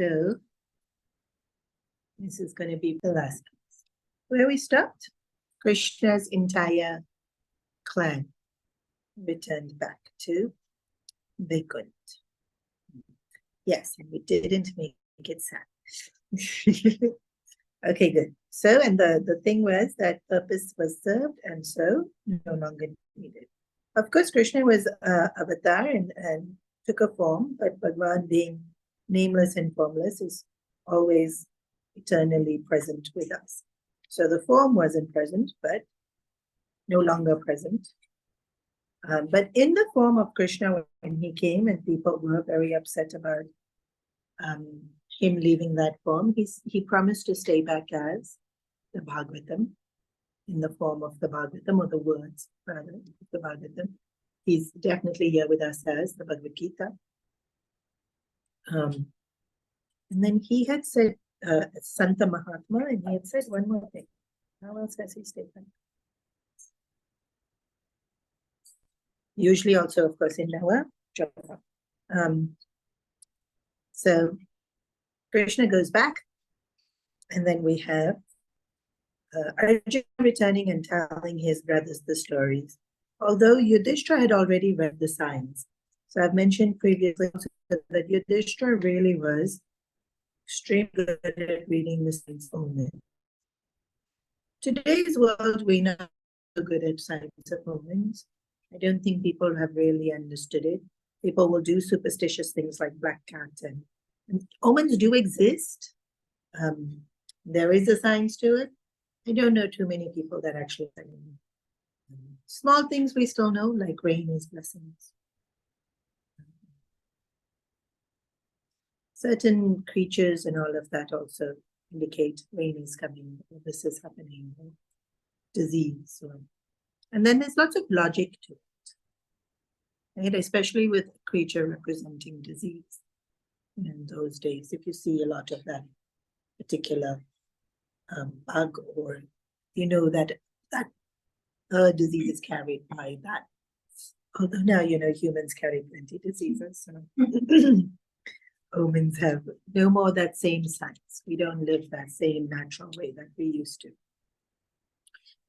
So this is going to be the last class. Where we stopped, Krishna's entire clan returned back to Vaikuntha. Yes, and we didn't make it sad. Okay, good. So, and the thing was that purpose was served, and so no longer needed. Of course, Krishna was avatar and took a form, but Bhagavan, being nameless and formless, is always eternally present with us. So the form wasn't present, but no longer present. But in the form of Krishna, when he came and people were very upset about him leaving that form, he promised to stay back as the Bhagavatam, in the form of the Bhagavatam, or the words, rather, of the Bhagavatam. He's definitely here with us as the Bhagavad Gita. And then he had said, Santa Mahatma, and he had said one more thing. How else has he stated? Usually also, of course, in our japa. So Krishna goes back, and then we have Arjuna returning and telling his brothers the stories. Although Yudhishthira had already read the signs. So I've mentioned previously that Yudhishthira really was extremely good at reading the signs only. Today's world, we're not so good at signs of omens. I don't think people have really understood it. People will do superstitious things like black cat, and omens do exist. There is a science to it. I don't know too many people that actually small things we still know, like rain is blessings. Certain creatures and all of that also indicate rain is coming, or this is happening, or disease. And then there's lots of logic to it, right? Especially with a creature representing disease. In those days, if you see a lot of that particular bug, or you know that disease is carried by that. Although now, humans carry plenty of diseases. So omens have no more that same science. We don't live that same natural way that we used to.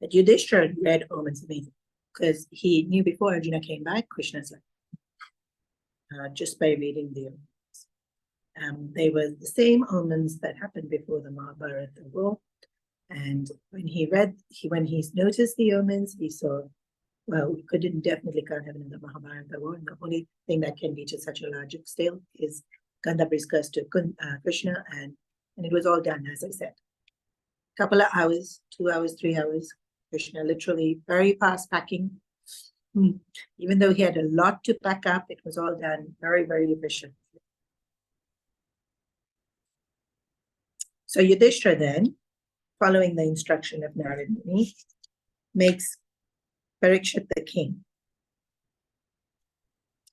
But Yudhishthira read omens amazing, because he knew before Arjuna came back, Krishna's life, just by reading the omens. They were the same omens that happened before the Mahabharata war. And when he noticed the omens, he saw, well, we definitely can't have another Mahabharata war. And the only thing that can be to such a large scale is Gandharva's curse to Krishna, and it was all done, as I said. Couple of hours, 2 hours, 3 hours, Krishna literally very fast packing. Even though he had a lot to pack up, it was all done very, very efficient. So Yudhishthira then, following the instruction of Narada Muni, makes Parikshit the king.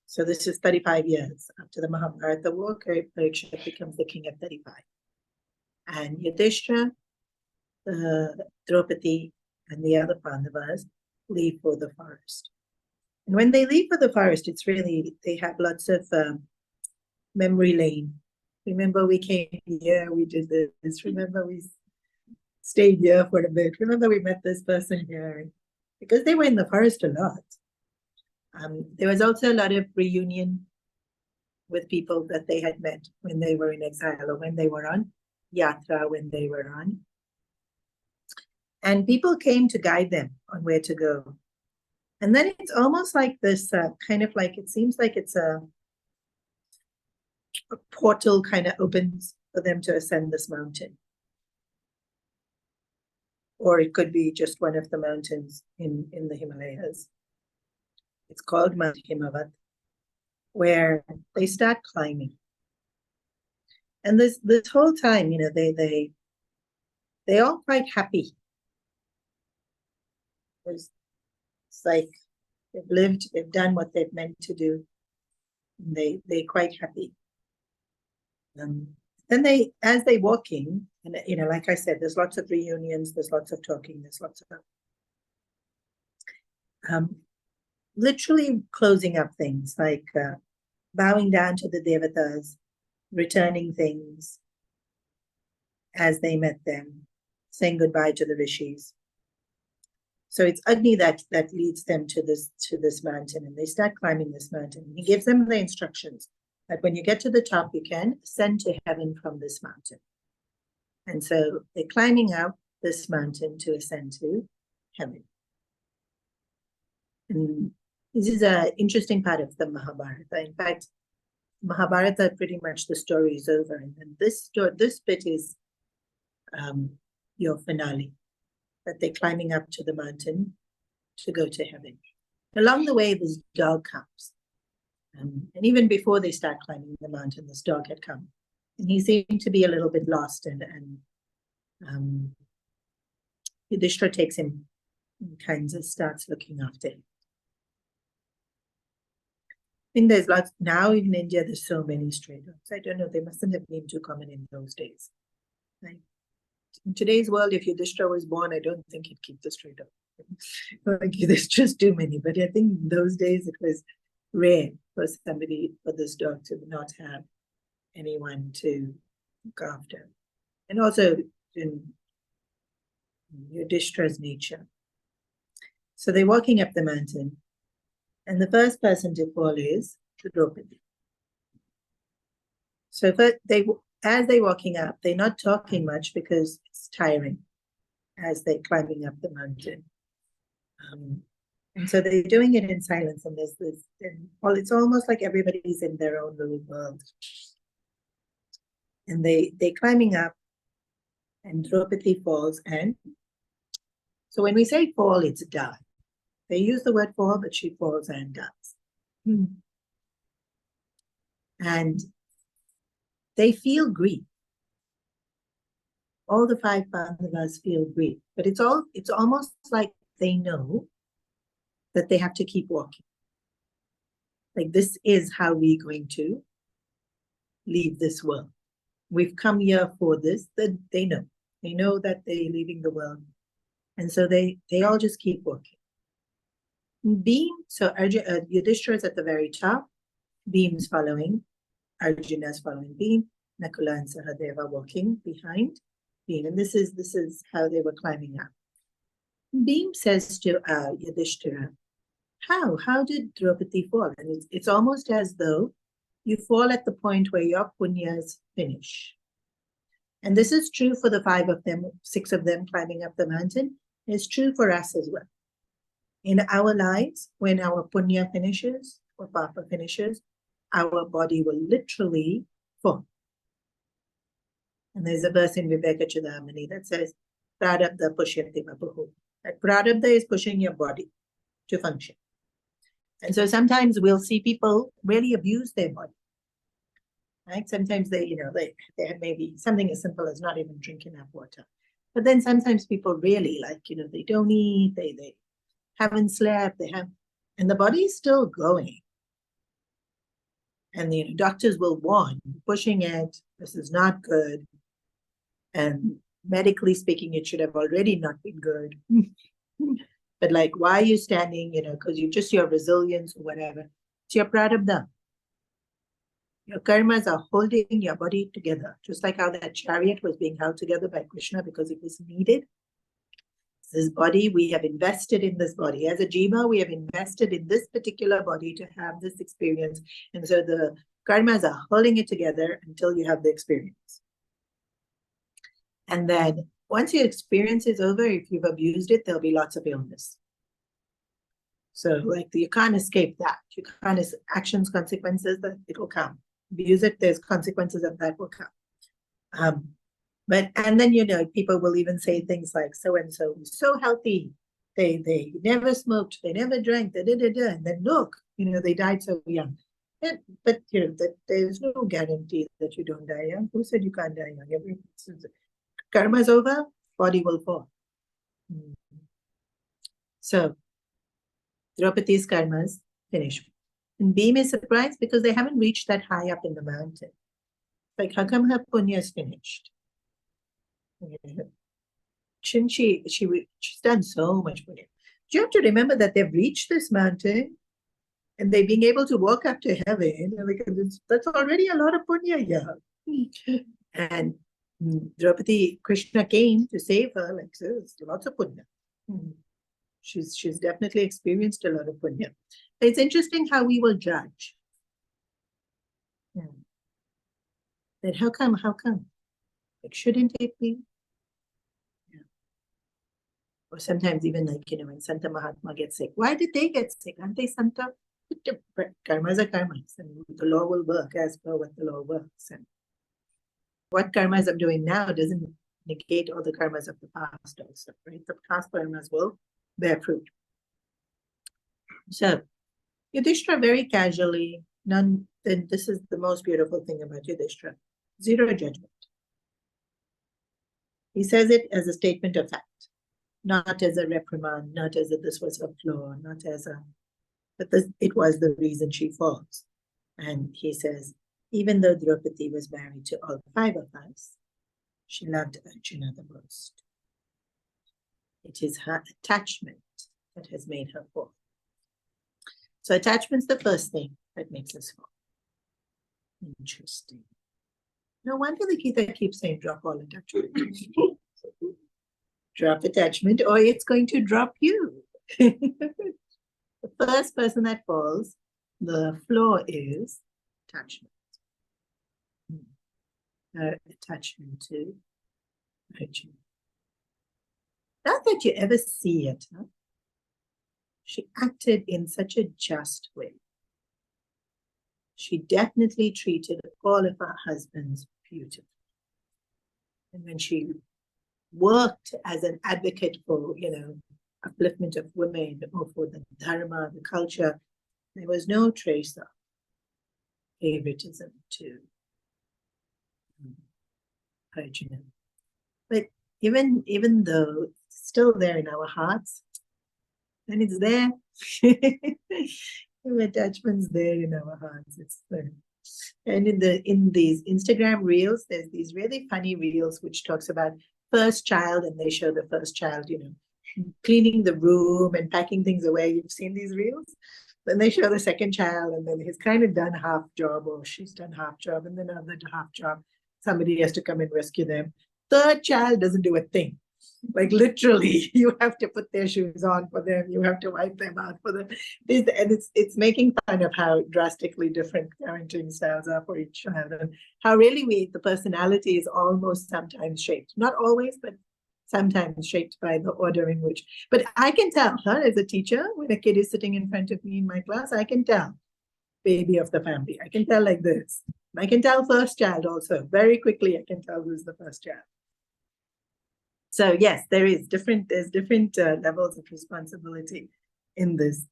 So this is 35 years after the Mahabharata war. Parikshit becomes the king at 35. And Yudhishthira, Draupadi, and the other Pandavas leave for the forest. And when they leave for the forest, they have lots of memory lane. Remember, we came here, we did this. Remember, we stayed here for a bit. Remember, we met this person here. Because they were in the forest a lot. There was also a lot of reunion with people that they had met when they were in exile, or when they were on yatra, when they were on. And people came to guide them on where to go. And then it's almost like this it seems like it's a portal kind of opens for them to ascend this mountain. Or it could be just one of the mountains in the Himalayas. It's called Mount Himavat, where they start climbing. And this whole time, they're all quite happy. It's like they've done what they've meant to do. And they're quite happy. Then as they're walking, and like I said, there's lots of reunions, there's lots of talking, there's lots of literally closing up things, like bowing down to the devatas, returning things as they met them, saying goodbye to the rishis. So it's Agni that leads them to this mountain, and they start climbing this mountain. He gives them the instructions that when you get to the top, you can ascend to heaven from this mountain. And so they're climbing up this mountain to ascend to heaven. And this is an interesting part of the Mahabharata. In fact, Mahabharata, pretty much the story is over, and then this bit is your finale, that they're climbing up to the mountain to go to heaven. Along the way, this dog comes. And even before they start climbing the mountain, this dog had come. And he seemed to be a little bit lost, and Yudhishthira takes him and kind of starts looking after him. I think there's lots, now in India, there's so many stray dogs. I don't know, they mustn't have been too common in those days. Right? In today's world, if Yudhishthira was born, I don't think he'd keep the stray dog. Like, there's just too many. But I think in those days, it was rare for this dog to not have anyone to look after. And also in Yudhishthira's nature. So they're walking up the mountain, and the first person to fall is Draupadi. So as they're walking up, they're not talking much because it's tiring as they're climbing up the mountain. And so they're doing it in silence, and there's this, well, it's almost like everybody's in their own little world. And they're climbing up, and Draupadi falls, and so when we say fall, it's die. They use the word fall, but she falls and dies. And they feel grief. All the 5 Pandavas feel grief, but it's almost like they know that they have to keep walking. Like, this is how we're going to leave this world. We've come here for this. That they know. They know that they're leaving the world. And so they all just keep walking. So Yudhishthira is at the very top. Bhim's following. Arjuna's following Bhim. Nakula and Sahadeva walking behind Bhim. And this is how they were climbing up. Bhim says to Yudhishthira, how did Draupadi fall? And it's almost as though you fall at the point where your punyas finish. And this is true for the 5 of them, 6 of them climbing up the mountain. It's true for us as well. In our lives, when our punya finishes or papa finishes, our body will literally fall. And there's a verse in Viveka Chudamani that says, Prarabdha pushyati vapuhu. That Prarabdha is pushing your body to function. And so sometimes we'll see people really abuse their body. Right? Sometimes they have maybe something as simple as not even drinking enough water. But then sometimes people really they don't eat, they haven't slept, and the body is still going. And the doctors will warn, pushing it, this is not good. And medically speaking, it should have already not been good. But why are you standing, because your resilience or whatever. It's your prarabdha. Your karmas are holding your body together, just like how that chariot was being held together by Krishna because it was needed. This body, we have invested in this body. As a jiva, we have invested in this particular body to have this experience. And so the karmas are holding it together until you have the experience. And then once your experience is over, if you've abused it, there'll be lots of illness. So you can't escape that. You can't, actions, consequences, that it will come. Abuse it, there's consequences of that will come. And then, people will even say things like, so-and-so was so healthy. They never smoked, they never drank, and then look, they died so young. But there's no guarantee that you don't die young. Who said you can't die young? Karma is over, body will fall. So, Draupadi's karmas finish. And Bhima is surprised because they haven't reached that high up in the mountain. How come her punya is finished? Shouldn't she's done so much punya. You have to remember that they've reached this mountain And they being able to walk up to heaven, because that's already a lot of punya here. And Draupadi, Krishna came to save her, like, so there's lots of punya. She's definitely experienced a lot of punya. It's interesting how we will judge. That how come? Like, shouldn't it be? Or sometimes even like, when Santa Mahatma gets sick, why did they get sick? Aren't they Santa? Karmas are karmas, and the law will work as per what the law works. And what karmas I'm doing now doesn't negate all the karmas of the past also, right? The past karmas will bear fruit. So Yudhishthira very casually, then this is the most beautiful thing about Yudhishthira, zero judgment. He says it as a statement of fact, not as a reprimand, not as a this was a flaw, not as a, but it was the reason she falls. And he says, even though Draupadi was married to all 5 of us, she loved Arjuna the most. It is her attachment that has made her fall. So attachment's the first thing that makes us fall. Interesting. No wonder the Gita keeps saying drop all attachment. Drop attachment or it's going to drop you. The first person that falls, the flaw is attachment. Her attachment to Arjuna. Not that you ever see it, huh? She acted in such a just way. She definitely treated all of her husbands beautifully. And when she worked as an advocate for, upliftment of women or for the dharma, the culture, there was no trace of favoritism to Arjuna. But even though it's still there in our hearts, and it's there, the attachment's there in our hearts. It's there. And in these Instagram reels, there's these really funny reels which talks about first child, and they show the first child, cleaning the room and packing things away. You've seen these reels? Then they show the second child, and then he's kind of done half job, or she's done half job, and then another half job. Somebody has to come and rescue them. Third child doesn't do a thing. Like literally, you have to put their shoes on for them. You have to wipe them out for them. And it's making fun of how drastically different parenting styles are for each child, and how really the personality is almost sometimes shaped. Not always, but sometimes shaped by the order in which. But I can tell, as a teacher, when a kid is sitting in front of me in my class, I can tell baby of the family. I can tell like this. I can tell first child also. Very quickly, I can tell who's the first child. So yes, there's different levels of responsibility in this.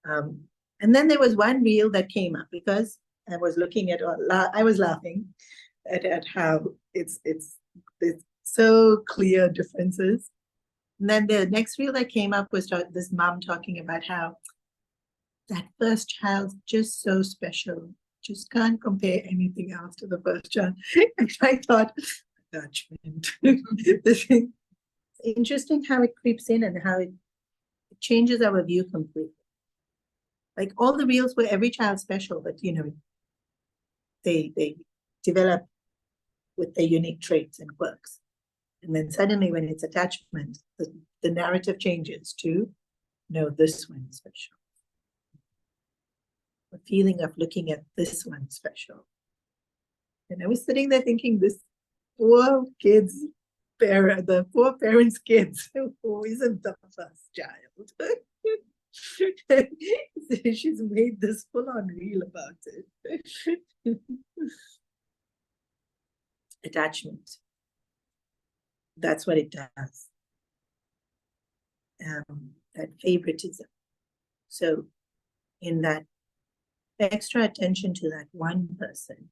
And then there was one reel that came up because I was looking at, I was laughing at how it's so clear differences. And then the next reel that came up was this mom talking about how that first child's just so special. Just can't compare anything else to the first child. And I thought, attachment. This thing. Interesting how it creeps in and how it changes our view completely. Like all the reels were every child special, but they develop with their unique traits and quirks. And then suddenly when it's attachment, the narrative changes to, no, this one's special. The feeling of looking at this one special. And I was sitting there thinking, this poor kid's the poor parents' kids who isn't the first child. She's made this full-on reel about it. Attachment. That's what it does. That favoritism. So in that extra attention to that one person,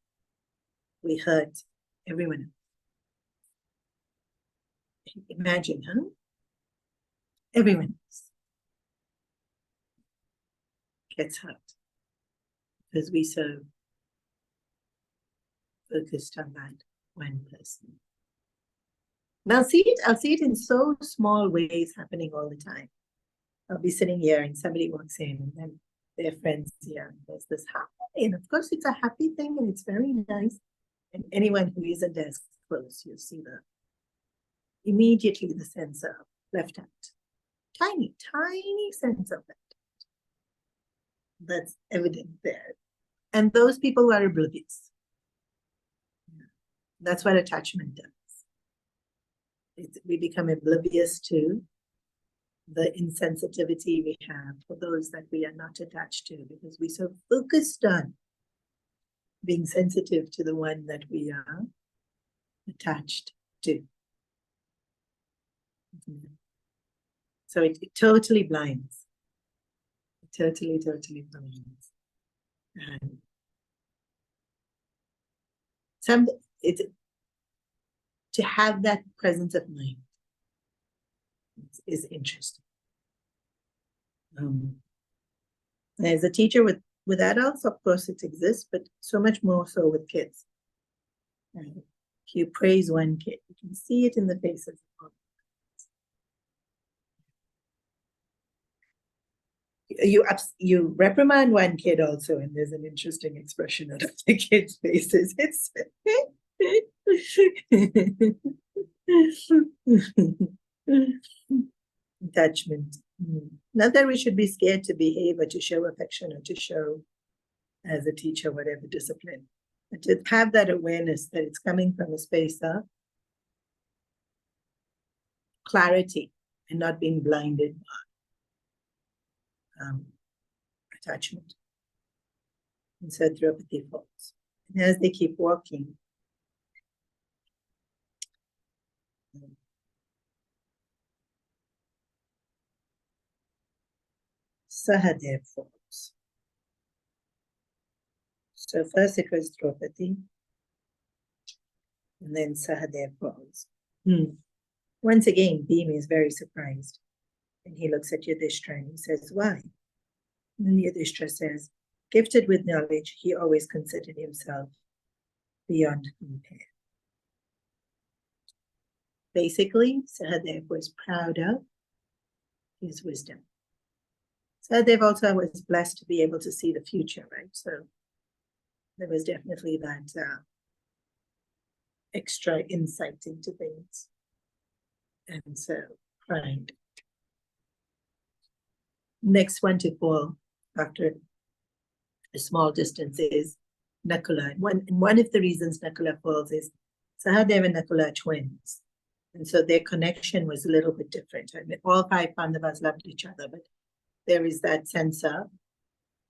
we hurt everyone else. Imagine, huh? Everyone else gets hurt because we so focused on that one person. And I'll see it in so small ways happening all the time. I'll be sitting here and somebody walks in and then their friends here. There's this happy, and of course it's a happy thing and it's very nice. And anyone who isn't as close, you see immediately the sensor left hand. Tiny, tiny sense of that. That's evident there. And those people are oblivious. That's what attachment does. We become oblivious to the insensitivity we have for those that we are not attached to, because we're so focused on being sensitive to the one that we are attached to. So it totally blinds. It totally blinds. And to have that presence of mind is interesting. As a teacher with adults, of course it exists, but so much more so with kids. If you praise one kid, you can see it in the faces of you reprimand one kid also, and there's an interesting expression out of the kids' faces. It's attachment. Not that we should be scared to behave or to show affection or to show, as a teacher, whatever discipline, but to have that awareness that it's coming from a space of clarity and not being blinded by attachment. And so Draupadi falls. And as they keep walking, Sahadev falls. So first it was Draupadi, and then Sahadev falls. Once again, Bhima is very surprised. And he looks at Yudhishthira and he says, why? And Yudhishthira says, gifted with knowledge, he always considered himself beyond compare. Basically, Sahadev was proud of his wisdom. Sahadev also was blessed to be able to see the future, right? So there was definitely that extra insight into things. And so, pride. Next one to fall after a small distance is Nakula. One of the reasons Nakula falls is Sahadev and Nakula are twins. And so their connection was a little bit different. I mean, all 5 Pandavas loved each other, but there is that sense of,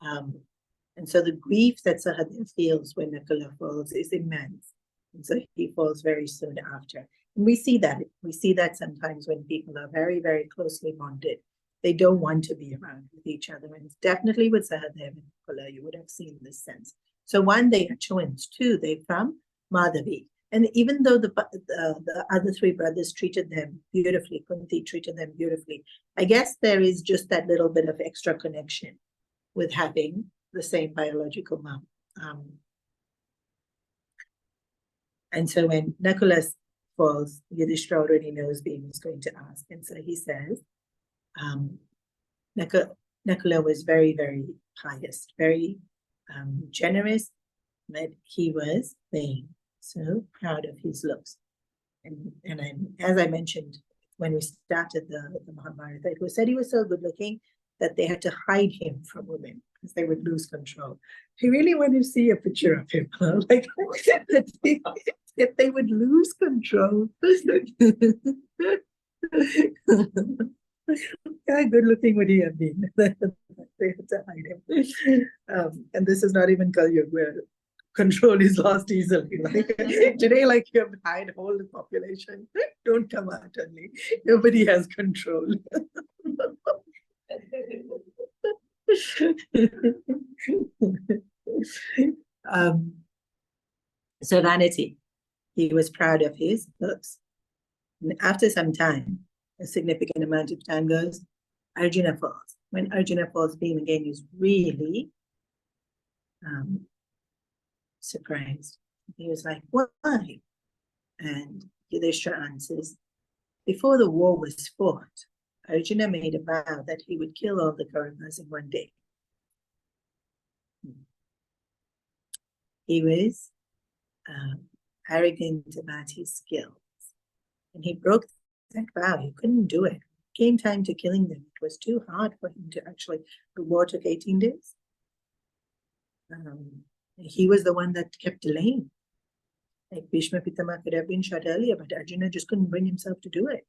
and so the grief that Sahadev feels when Nakula falls is immense. And so he falls very soon after. And we see that. We see that sometimes when people are very, very closely bonded. They don't want to be around with each other. And definitely with Sahadev and Nakula, you would have seen this sense. So one, they are twins. 2, they're from Madhavi. And even though the other 3 brothers treated them beautifully, Kunti treated them beautifully, I guess there is just that little bit of extra connection with having the same biological mom. And so when Nakula falls, Yudhishthira already knows Bhima is going to ask. And so he says, Nakula was very, very pious, very generous, but he was vain, so proud of his looks. And as I mentioned, when we started the Mahabharata, it was said he was so good looking that they had to hide him from women because they would lose control. I really want to see a picture of him, like that they would lose control. How good looking would he have been? They had to hide him. And this is not even Kali Yuga, where control is lost easily. Like today, like you have to hide whole the population. Don't come out only. Nobody has control. So vanity. He was proud of his looks. And after some time, a significant amount of time goes, Arjuna falls. When Arjuna falls, Bhima again is really surprised. He was like, why? And Yudhishthira answers, before the war was fought, Arjuna made a vow that he would kill all the Kauravas in one day. he was arrogant about his skills. And he broke that vow. He couldn't do it. Came time to killing them. It was too hard for him to actually, the war took 18 days. He was the one that kept delaying. Like Bhishma Pitama could have been shot earlier, but Arjuna just couldn't bring himself to do it.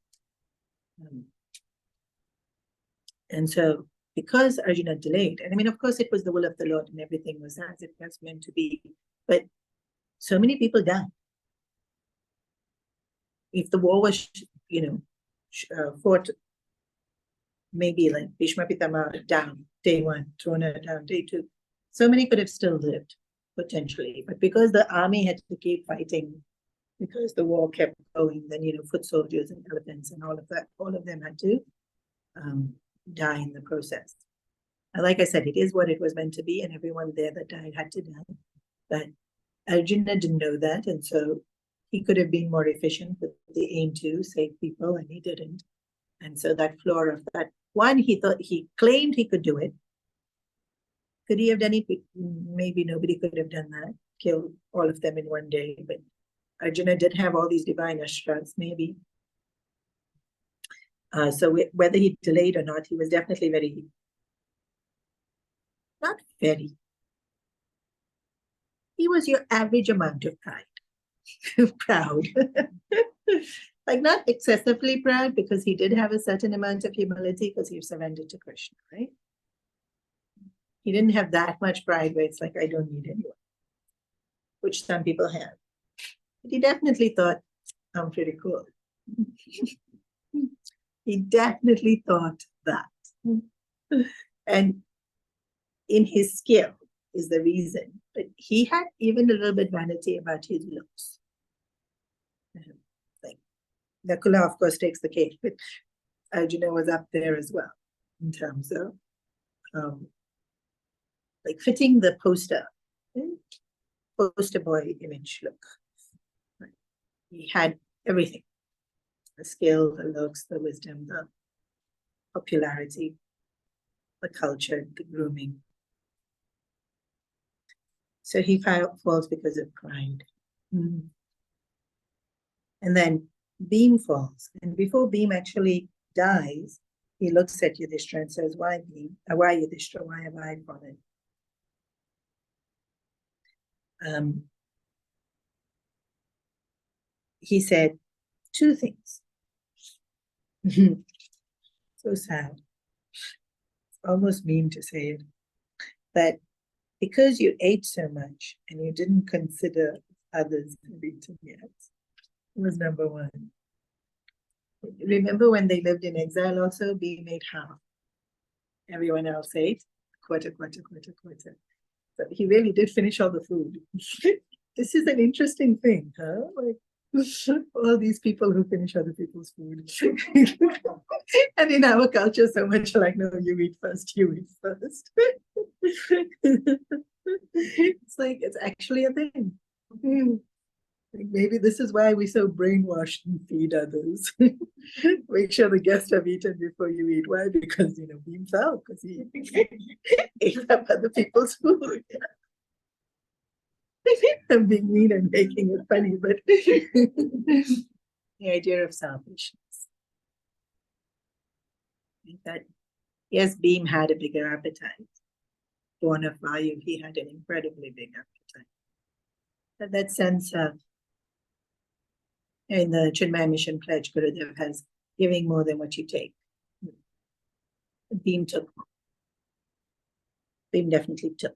And so, because Arjuna delayed, and I mean, of course, it was the will of the Lord and everything was as it was meant to be, but so many people died. If the war was, fought, maybe like Bhishma Pitama down, day one, Drona down, day two, so many could have still lived, potentially. But because the army had to keep fighting, because the war kept going, then, foot soldiers and elephants and all of that, all of them had to die in the process. And like I said, it is what it was meant to be, and everyone there that died had to die. But Arjuna didn't know that, and so he could have been more efficient with the aim to save people, and he didn't. And so that flaw of that, one, he claimed he could do it. Could he have done it? Maybe nobody could have done that, killed all of them in one day. But Arjuna did have all these divine ashras, maybe. So whether he delayed or not, he was definitely he was your average amount of pride. Proud. Like not excessively proud, because he did have a certain amount of humility because he surrendered to Krishna, right? He didn't have that much pride where it's like, I don't need anyone, which some people have. But he definitely thought, I'm pretty cool. He definitely thought that. And in his skill is the reason. But he had even a little bit vanity about his looks. Like Nakula, of course, takes the cake, but Arjuna was up there as well in terms of like fitting the poster boy image look. Right. He had everything: the skill, the looks, the wisdom, the popularity, the culture, the grooming. So he falls because of pride. And then Bhim falls. And before Bhim actually dies, he looks at Yudhishthira and says, why Bhim? Why Yudhishthira? Why have I fallen? He said two things. So sad. It's almost mean to say it. That because you ate so much and you didn't consider others have eaten yet, was number one. Remember when they lived in exile also, Bhim ate half. Everyone else ate quarter. So he really did finish all the food. This is an interesting thing, huh? Like, all these people who finish other people's food. And in our culture, so much like, no, you eat first. It's like, it's actually a thing. Maybe this is why we're so brainwashed and feed others. Make sure the guests have eaten before you eat. Why? Because, Bhim fell, because he ate up other people's food. I'm being mean and making it funny, but the idea of selfishness. That, yes, Bhim had a bigger appetite. Born of Vayu, he had an incredibly big appetite. But that sense of, in the Chinmaya mission pledge, Gurudev has giving more than what you take. Bhim took more. Bhim definitely took.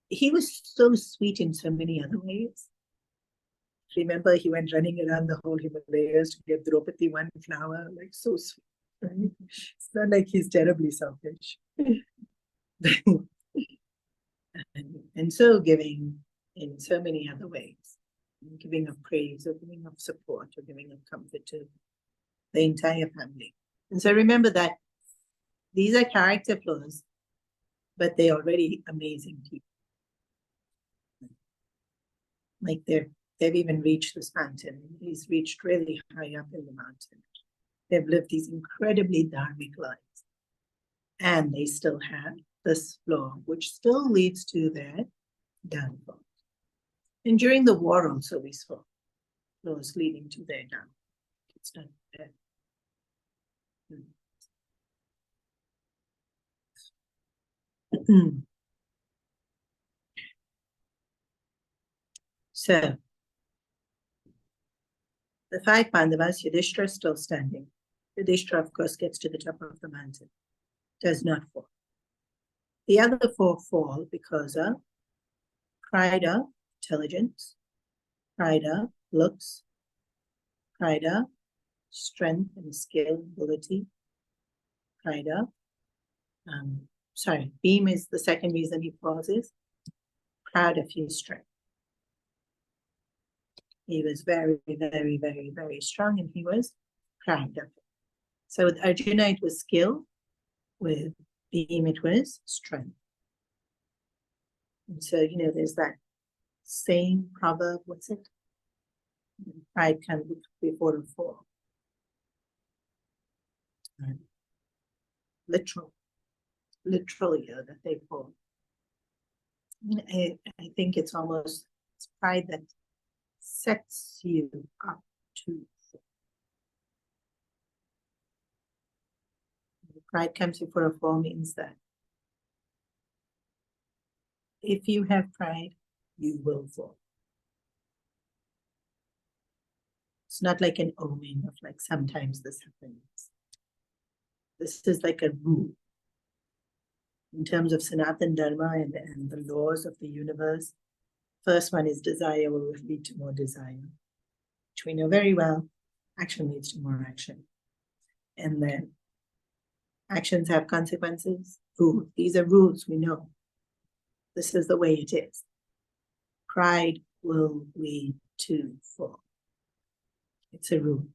He was so sweet in so many other ways. Remember, he went running around the whole Himalayas to give Draupadi one flower, like so sweet. Right? It's not like he's terribly selfish. and so giving in so many other ways, giving of praise or giving of support or giving of comfort to the entire family. And so remember that these are character flaws, but they're already amazing people. Like they've even reached this mountain. He's reached really high up in the mountain. They've lived these incredibly dharmic lives. And they still have this flaw, which still leads to their downfall. And during the war also we saw flaws leading to their downfall. It's not there. So, the 5 Pandavas, Yudhishthira is still standing. Yudhishthira, of course, gets to the top of the mountain, does not fall. The other 4 fall because of pride of intelligence, pride of looks, pride of strength and skill, ability, pride of, Bhima is the second reason he falls is proud of his strength. He was very, very, very, very strong and he was proud of it. So with Arjuna, it was skill. With Bhima, it was strength. And so, there's that same proverb, what's it? Pride comes before a fall. Literally, that they fall. I think it's almost pride that sets you up to fall. Pride comes before a fall means that if you have pride, you will fall. It's not like an omen of like sometimes this happens. This is like a rule. In terms of Sanatana Dharma and the laws of the universe, first one is desire will lead to more desire, which we know very well. Action leads to more action. And then actions have consequences. Rules. These are rules we know. This is the way it is. Pride will lead to fall. It's a rule.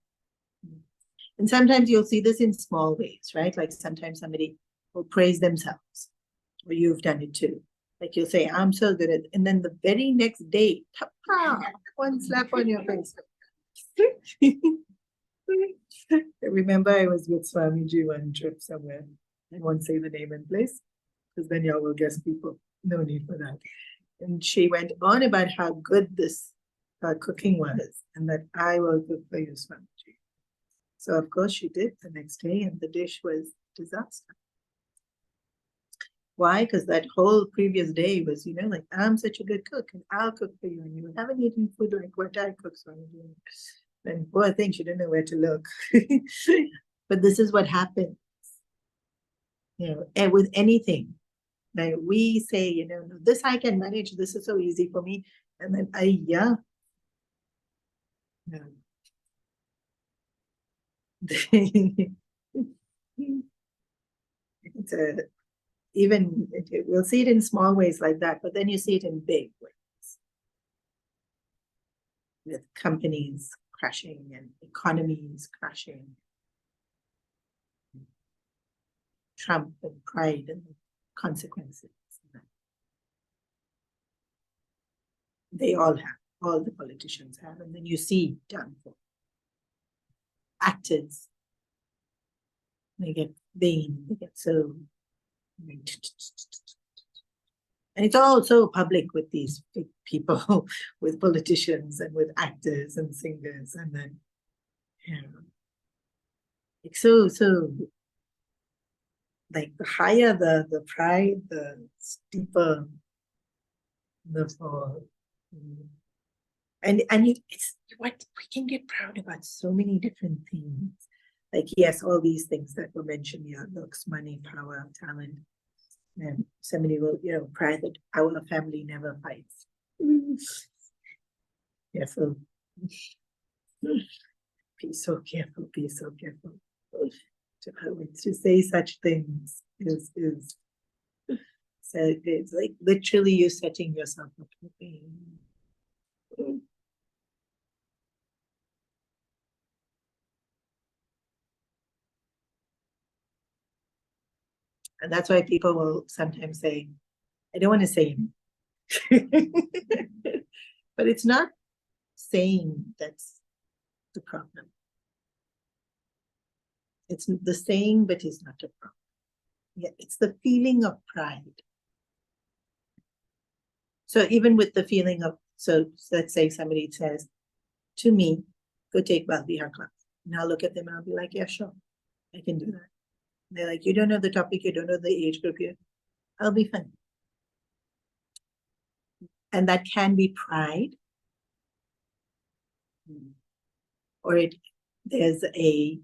And sometimes you'll see this in small ways, right? Like sometimes somebody will praise themselves, or you've done it too. Like you'll say, I'm so good at it. And then the very next day, one slap on your face. I remember I was with Swamiji one trip somewhere. I won't say the name and place, because then y'all will guess people. No need for that. And she went on about how good this cooking was, and that I will cook for you, Swamiji. So of course she did the next day, and the dish was disaster. Why? Because that whole previous day was, like, I'm such a good cook, and I'll cook for you, and you haven't eaten food like what I cook, Swamiji. And poor thing, she didn't know where to look. But this is what happens, and with anything. Like we say, this I can manage, this is so easy for me. And then, it's we'll see it in small ways like that, but then you see it in big ways. With companies crashing and economies crashing. Trump and pride and consequences. They all have, all the politicians have, and then you see downfall. Actors, they get vain, they get so, and it's all so public with these big people, with politicians and with actors and singers, and then, like so, like the higher the pride, the steeper the fall. And it's what we can get proud about so many different things. Like, yes, all these things that were mentioned here, looks, money, power, talent. And somebody will, pride that our family never fights. Careful. Be so careful, be so careful. To say such things is so it's like literally you setting yourself up for pain. And that's why people will sometimes say, I don't want to say but it's not saying that's the problem. It's the saying, but it's not a problem. Yeah, it's the feeling of pride. So even with the feeling of, so let's say somebody says to me, go take Balbihar class. And I'll look at them and I'll be like, yeah, sure, I can do that. And they're like, you don't know the topic, you don't know the age group here. I'll be fine. And that can be pride. Or there's a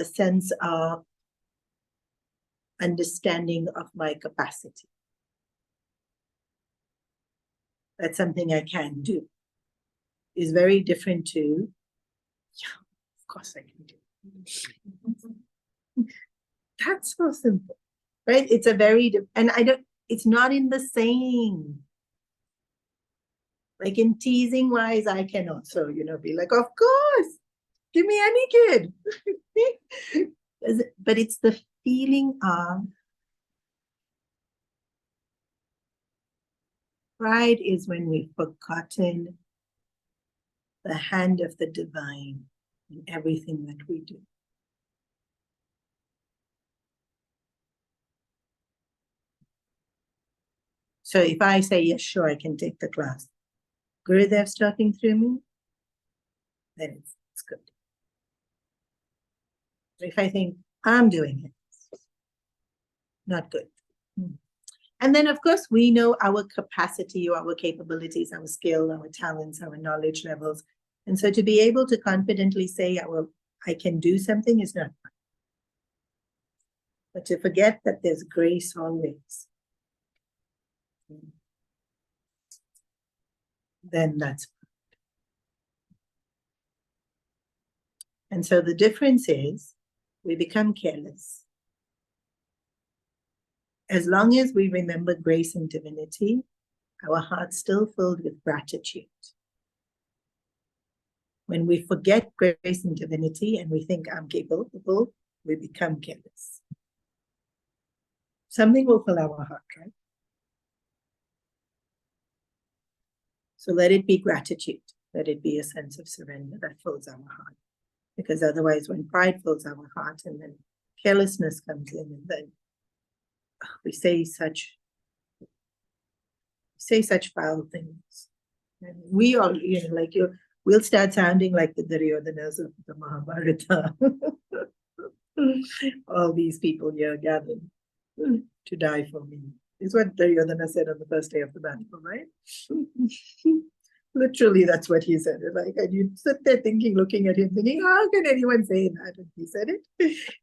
sense of understanding of my capacity. That's something I can do. Is very different to, yeah, of course I can do. That's so simple, right? It's a very, and it's not in the same. Like in teasing wise, I can also, be like, of course, give me any kid. But it's the feeling of pride is when we've forgotten the hand of the divine in everything that we do. So if I say, yes, sure, I can take the class, Gurudev's talking through me, then it's good. If I think I'm doing it, not good. And then, of course, we know our capacity, our capabilities, our skill, our talents, our knowledge levels. And so to be able to confidently say, I can do something is not fun. But to forget that there's grace always, then that's fun. And so the difference is we become careless. As long as we remember grace and divinity, our heart's still filled with gratitude. When we forget grace and divinity and we think I'm capable, we become careless. Something will fill our heart, right? So let it be gratitude. Let it be a sense of surrender that fills our heart. Because otherwise, when pride fills our heart and then carelessness comes in, and then we say such foul things. And we all, we'll start sounding like the Duryodanas of the Mahabharata. All these people here gathered to die for me. Is what Duryodhana said on the first day of the battle, right? Literally, that's what he said. And you sit there thinking, looking at him, thinking, how can anyone say that? And he said it.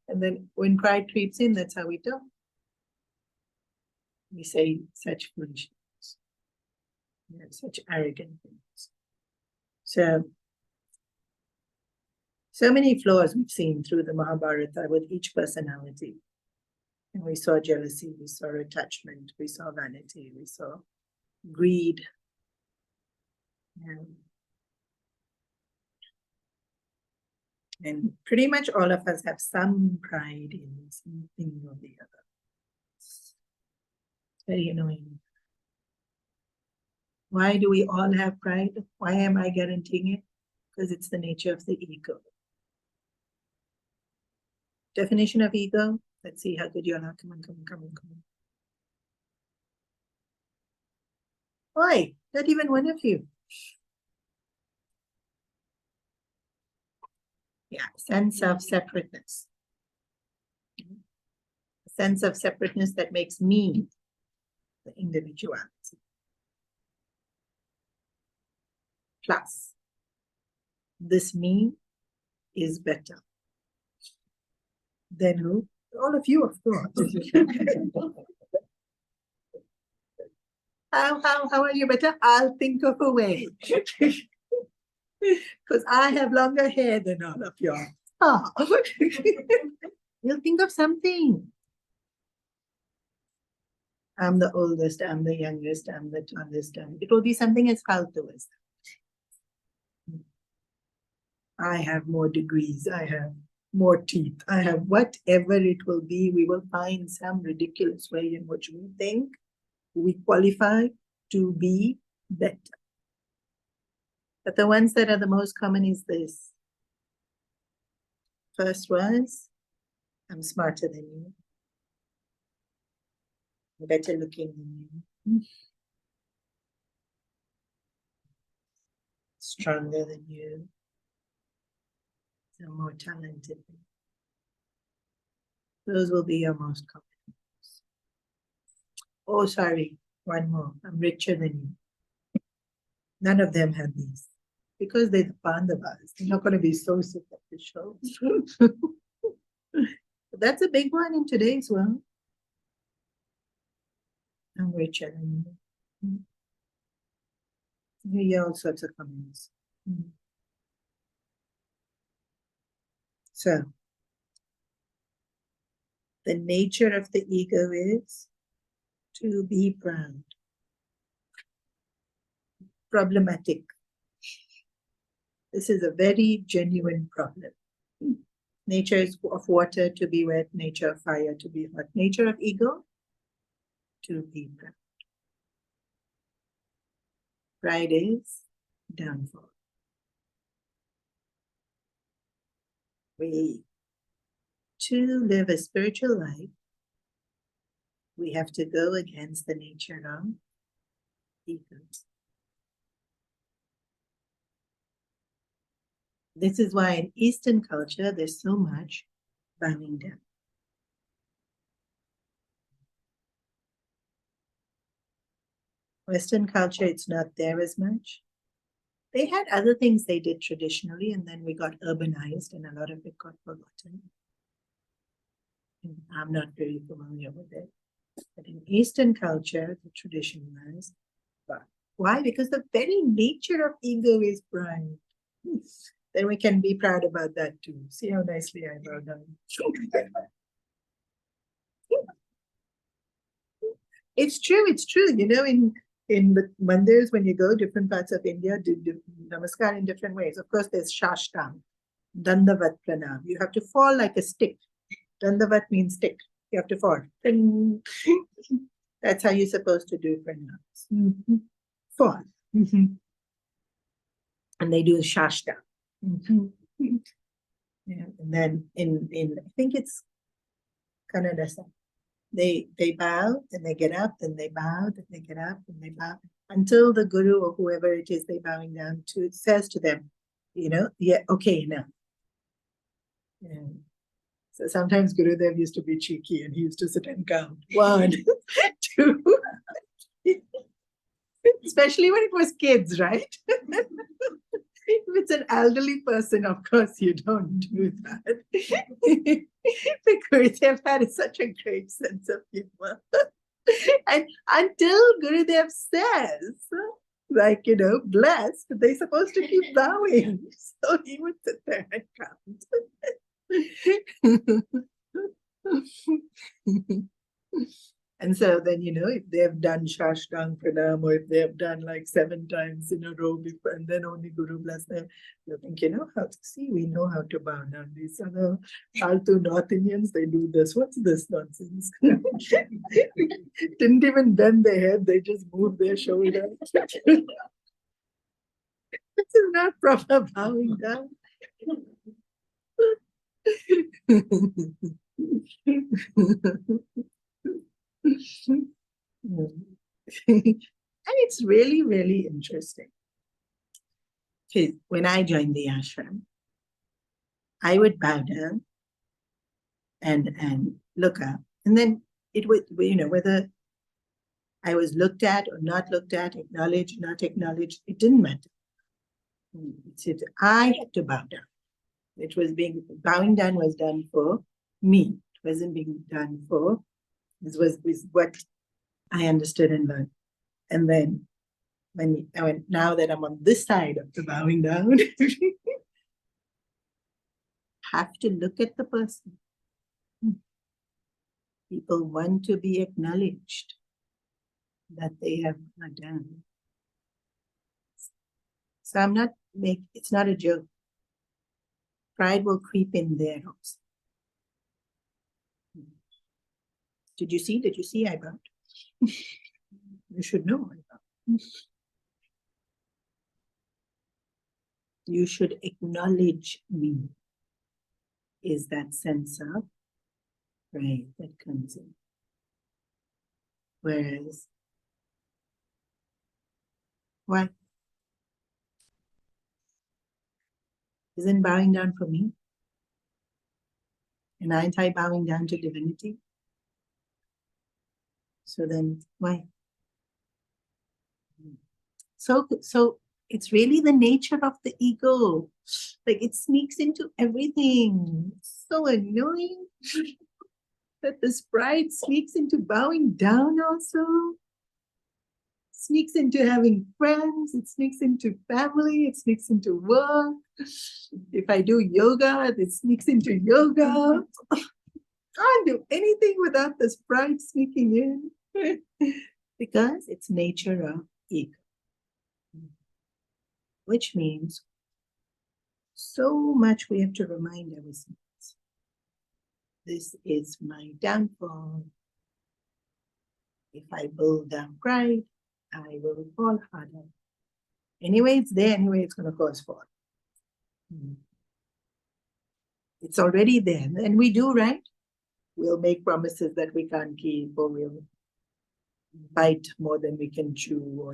And then when pride creeps in, that's how we talk. We say such foolish things, such arrogant things. So many flaws we've seen through the Mahabharata with each personality. And we saw jealousy, we saw attachment, we saw vanity, we saw greed. And pretty much all of us have some pride in something or the other. It's very annoying. Why do we all have pride? Why am I guaranteeing it? Because it's the nature of the ego. Definition of ego. Let's see how good you are. Come on. Why? Not even one of you. Yeah, sense of separateness. A sense of separateness that makes me the individuality. Plus, this me is better than who? All of you, of course. How are you better? I'll think of a way. Because I have longer hair than all of you. Oh. You'll think of something. I'm the oldest, I'm the youngest, I'm the tallest. It will be something as faltu as that. I have more degrees, I have more teeth, I have whatever it will be, we will find some ridiculous way in which we think we qualify to be better. But the ones that are the most common is this. First was I'm smarter than you. I'm better looking than you. Stronger than you. I'm more talented than you. Those will be your most common. Oh, sorry. One more. I'm richer than you. None of them have these. Because they're the Pandavas. They're not going to be so superficial. That's a big one in today's world. I'm richer than you. You hear all sorts of comments. So, the nature of the ego is to be proud. Problematic. This is a very genuine problem. Nature is of water to be wet, nature of fire to be hot. Nature of ego, to be proud. Pride is downfall. To live a spiritual life, we have to go against the nature of ego. This is why in Eastern culture, there's so much bowing down. Western culture, it's not there as much. They had other things they did traditionally, and then we got urbanized, and a lot of it got forgotten. And I'm not very familiar with it. But in Eastern culture, the tradition was, why? Because the very nature of ego is pride. Then we can be proud about that too. See how nicely I bow down. It's true. You know, in the mandirs, when you go different parts of India, do namaskar in different ways. Of course, there's shashtang, dandavat pranam. You have to fall like a stick. Dandavat means stick. You have to fall. That's how you're supposed to do pranams. Fall. And they do shashtang. Yeah. And then in I think it's Kannada, they bow, then they get up, then they bow, then they get up, and they bow until the guru or whoever it is they're bowing down to says to them, you know, yeah, okay, enough. Yeah. So sometimes Gurudev used to be cheeky and he used to sit and count 1, 2, especially when it was kids, right? If it's an elderly person, of course, you don't do that. Because they've had such a great sense of humor. And until Gurudev says, like, you know, blessed, they're supposed to keep bowing. So he would sit there and count. And so then, you know, if they've done Shashtang Pranam, or if they've done like 7 times in a row before, and then only Guru bless them, you think, you know, how to see, we know how to bow down. These other Alto North Indians, they do this. What's this nonsense? Didn't even bend their head, they just moved their shoulder. This is not proper bowing down. And it's really, really interesting. Because when I joined the ashram, I would bow down and look up. And then it would, you know, whether I was looked at or not looked at, acknowledged, not acknowledged, it didn't matter. I had to bow down. It was bowing down was done for me. It wasn't being done for, this was what I understood and learned. And then now that I'm on this side of the bowing down, have to look at the person. People want to be acknowledged that they have done. So it's not a joke. Pride will creep in there also. Did you see I bowed? You should know I bowed. You should acknowledge me, is that sense of right, that comes in. Whereas, why? Isn't bowing down for me? And aren't I bowing down to divinity? So then, why? So it's really the nature of the ego. Like it sneaks into everything. It's so annoying that this pride sneaks into bowing down also. Sneaks into having friends, it sneaks into family, it sneaks into work. If I do yoga, it sneaks into yoga. Can't do anything without this pride sneaking in. Because it's nature of ego. Which means so much we have to remind ourselves. This is my downfall. If I build down pride, I will fall harder. Anyway, it's there. Anyway, it's going to cause fall. It's already there. And we do, right? We'll make promises that we can't keep, or we'll bite more than we can chew, or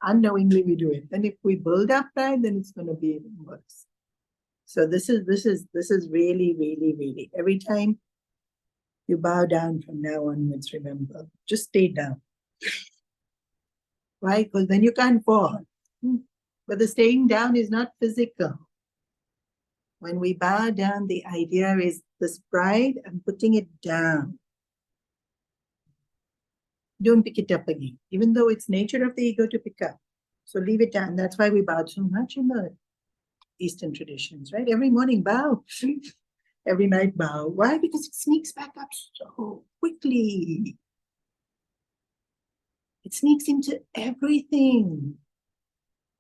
unknowingly we do it. And if we build up pride, then it's going to be even worse. So this is really, really, really. Every time you bow down from now onwards, remember, just stay down. Why? Because then you can't fall. But the staying down is not physical. When we bow down, the idea is this pride and putting it down. Don't pick it up again, even though it's nature of the ego to pick up. So leave it down. That's why we bow so much in the Eastern traditions, right? Every morning bow, every night bow. Why? Because it sneaks back up so quickly. It sneaks into everything.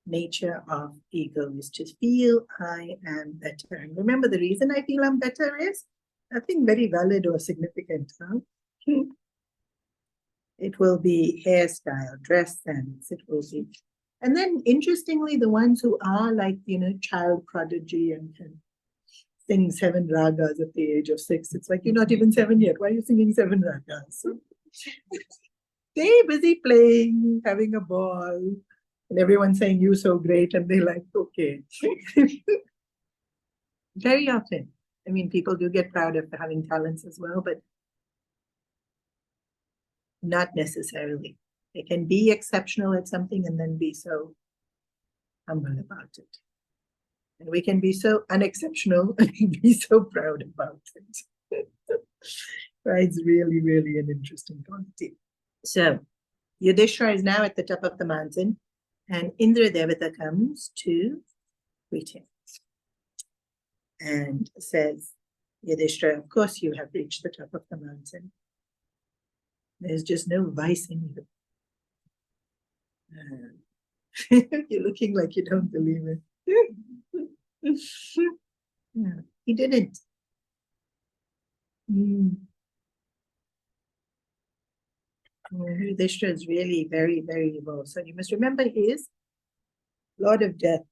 Nature of ego is to feel I am better. And remember, the reason I feel I'm better is nothing very valid or significant. It will be hairstyle, dress sense, it will be. And then interestingly, the ones who are like, child prodigy and can sing 7 ragas at the age of 6, it's like, you're not even 7 yet. Why are you singing 7 ragas? They're busy playing, having a ball, and everyone's saying, you're so great. And they're like, okay. Very often. I mean, people do get proud of having talents as well, but not necessarily. They can be exceptional at something and then be so humble about it. And we can be so unexceptional and be so proud about it. Right? It's really, really an interesting quality. So, Yudhishthira is now at the top of the mountain, and Indra Devata comes to greet him and says, Yudhishthira, of course you have reached the top of the mountain. There's just no vice in you. You're looking like you don't believe it. Yeah, he didn't. Yudhishthira is really very, very evil. So you must remember he is Lord of Death.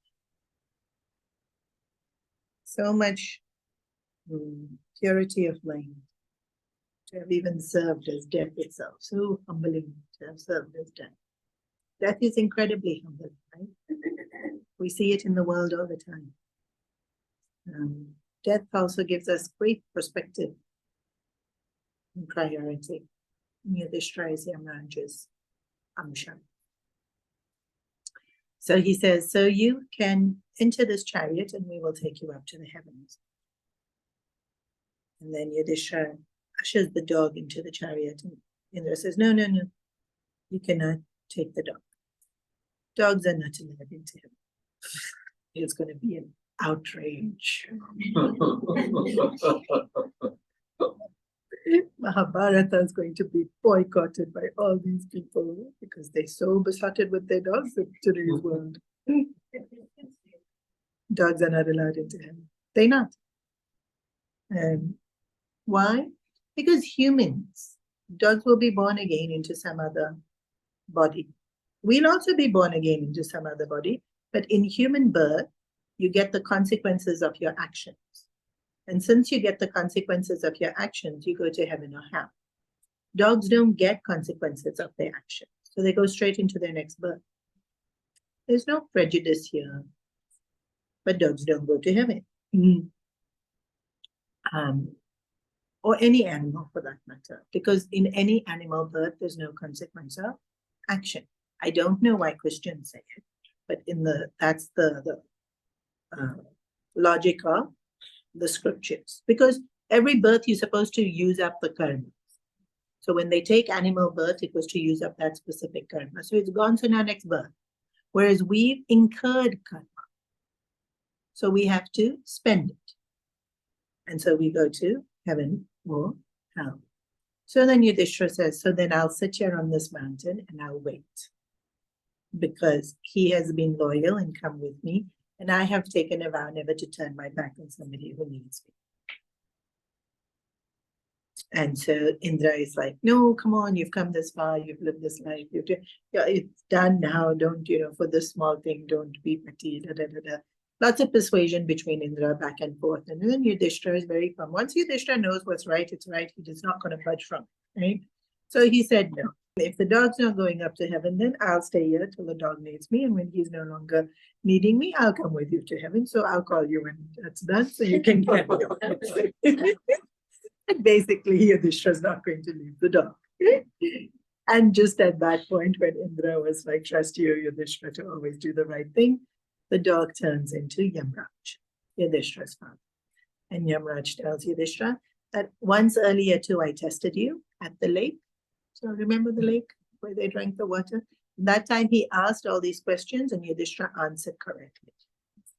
So much purity of mind to have even served as death itself. So humbling to have served as death. Death is incredibly humbling, right? We see it in the world all the time. Death also gives us great perspective and priority. Yudhishthira is Yamraja's Amsha. So he says, so you can enter this chariot and we will take you up to the heavens. And then Yudhishthira ushers the dog into the chariot, and Indra says, no, you cannot take the dog. Dogs are not allowed into heaven. It's going to be an outrage. Mahabharata is going to be boycotted by all these people because they're so besotted with their dogs in today's world. Dogs are not allowed into heaven. They're not. Why? Because humans, dogs will be born again into some other body. We'll also be born again into some other body, but in human birth, you get the consequences of your actions. And since you get the consequences of your actions, you go to heaven or hell. Dogs don't get consequences of their actions. So they go straight into their next birth. There's no prejudice here. But dogs don't go to heaven. Or any animal for that matter. Because in any animal birth, there's no consequence of action. I don't know why Christians say it, but that's the logic of the scriptures. Because every birth you're supposed to use up the karma. So when they take animal birth, it was to use up that specific karma. So it's gone to our next birth. Whereas we've incurred karma. So we have to spend it. And so we go to heaven or hell. So then Yudhishthira says, so then I'll sit here on this mountain and I'll wait. Because he has been loyal and come with me. And I have taken a vow never to turn my back on somebody who needs me. And so Indra is like, no, come on, you've come this far, you've lived this life, it's done now, don't, for this small thing, don't be petty, da, da, da, da. Lots of persuasion between Indra back and forth. And then Yudhishthira is very firm. Once Yudhishthira knows what's right, it's right, he is not going to budge from it, right? So he said, no, if the dog's not going up to heaven, then I'll stay here till the dog needs me. And when he's no longer needing me, I'll come with you to heaven. So I'll call you when that's done, so you can get me. And basically, Yudhishthira is not going to leave the dog. And just at that point, when Indra was like, trust you, Yudhishthira, to always do the right thing, the dog turns into Yamraj, Yudhishthira's father. And Yamraj tells Yudhishthira that once earlier too, I tested you at the lake. So remember the lake where they drank the water? That time he asked all these questions and Yudhishthira answered correctly.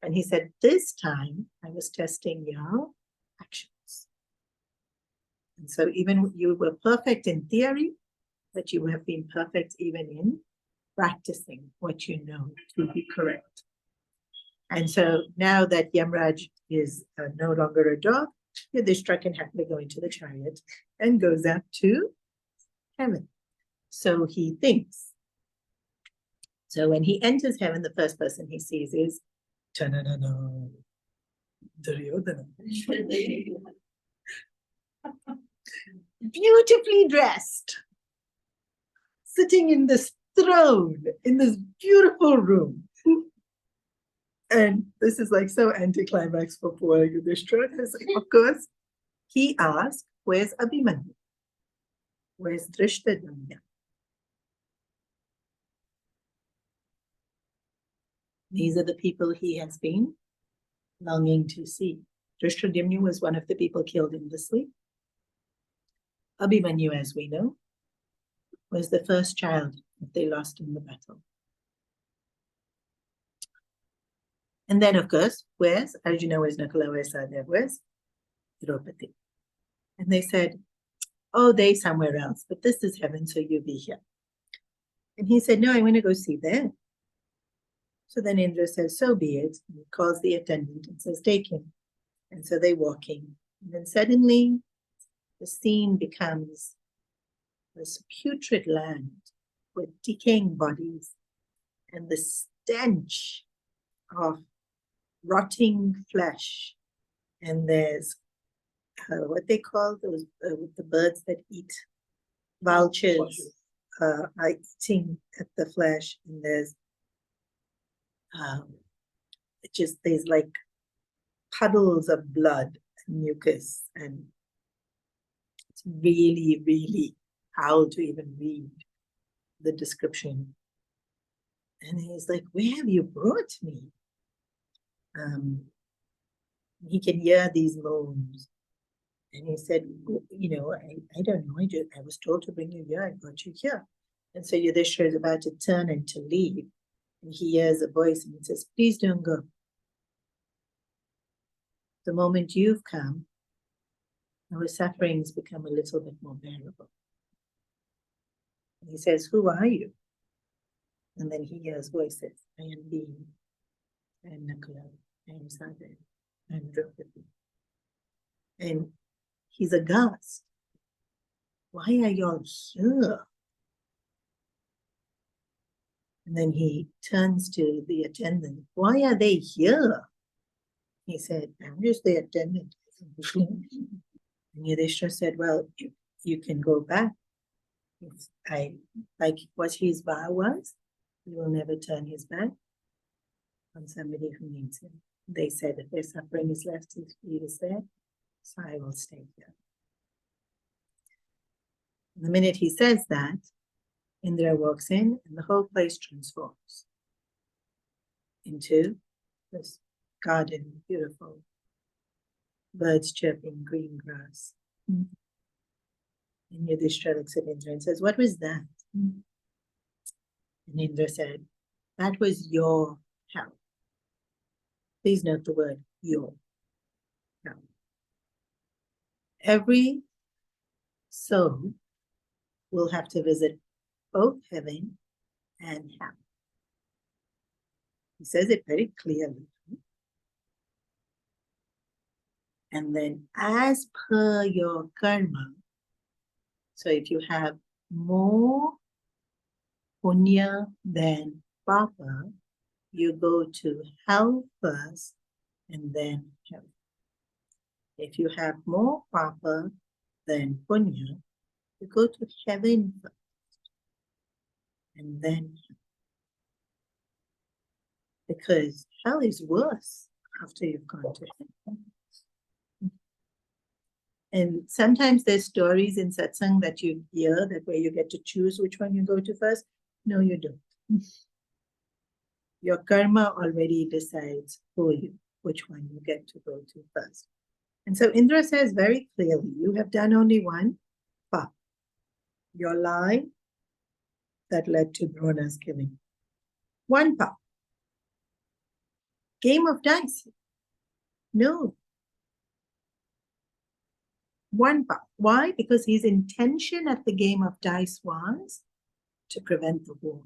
And he said, this time I was testing your actions. And so even you were perfect in theory, but you have been perfect even in practicing what you know to be correct. And so now that Yamraj is no longer a dog, Yudhishthira can happily go into the chariot and goes up to heaven. So he thinks. So when he enters heaven, the first person he sees is Duryodhana. Beautifully dressed, sitting in this throne, in this beautiful room. And this is like so anticlimax for poor Yudhishthira. Of course, he asked, where's Abhimanyu? Where's Drishtadumna? These are the people he has been longing to see. Drishtadumna was one of the people killed in the sleep. Abhimanyu, as we know, was the first child that they lost in the battle. And then, of course, where's Arjuna, where's Nakula, where's Sahadeva, where's Draupadi? And they said, oh, they somewhere else, but this is heaven, so you be here. And he said, no, I want to go see them. So then Indra says, so be it. And he calls the attendant and says, take him. And so they're walking. And then suddenly, the scene becomes this putrid land with decaying bodies and the stench of rotting flesh. And there's what they call those the birds that eat vultures are eating at the flesh. And there's there's like puddles of blood and mucus, and it's really, really foul to even read the description. And he's like, where have you brought me? He can hear these moans. And he said, I don't know. I was told to bring you here. I brought you here. And so Yudhishthira is about to turn and to leave. And he hears a voice and he says, please don't go. The moment you've come, our sufferings become a little bit more bearable. And he says, who are you? And then he hears voices. I am Being. I am Nakula. I am Sahadeva. I am Draupadi. And he's aghast. Why are you all here? And then he turns to the attendant. Why are they here? He said, I'm just the attendant. And Yudhishthira said, well, you can go back. Like what his vow was, he will never turn his back on somebody who needs him. They said if their suffering is left, he is there, so I will stay here. The minute he says that, Indra walks in and the whole place transforms into this garden, beautiful, birds chirping, green grass. And Yudhishthira looks at Indra and says, what was that? And Indra said, that was your hell. Please note the word your hell. Every soul will have to visit both heaven and hell. He says it very clearly. And then as per your karma, so if you have more punya than papa, you go to hell first and then heaven. If you have more papa than punya, you go to heaven first and then heaven. Because hell is worse after you've gone to heaven. And sometimes there's stories in satsang that you hear that where you get to choose which one you go to first. No, you don't. Your karma already decides for you which one you get to go to first. And so Indra says very clearly, you have done only one path. Your lie that led to Drona's killing. One path. Game of dice. No. One path. Why? Because his intention at the game of dice was to prevent the war.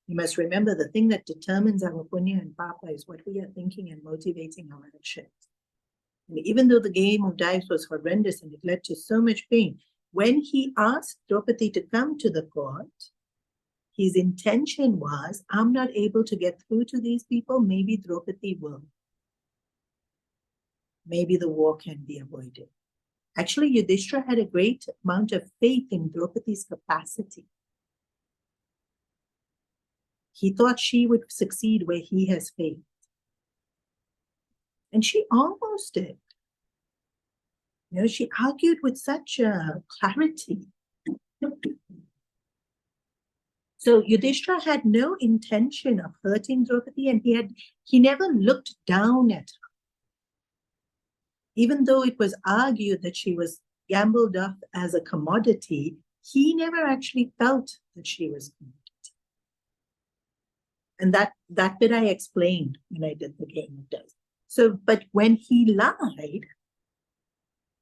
You must remember the thing that determines our punya and papa is what we are thinking and motivating our actions. And even though the game of dice was horrendous and it led to so much pain, when he asked Draupadi to come to the court, his intention was, I'm not able to get through to these people, maybe Draupadi will. Maybe the war can be avoided. Actually, Yudhishthira had a great amount of faith in Draupadi's capacity. He thought she would succeed where he has faith. And she almost did. You know, she argued with such clarity. So Yudhishthira had no intention of hurting Draupadi, and he never looked down at her. Even though it was argued that she was gambled off as a commodity, he never actually felt that she was a commodity. And that bit I explained when I did the game of dice. So, but when he lied,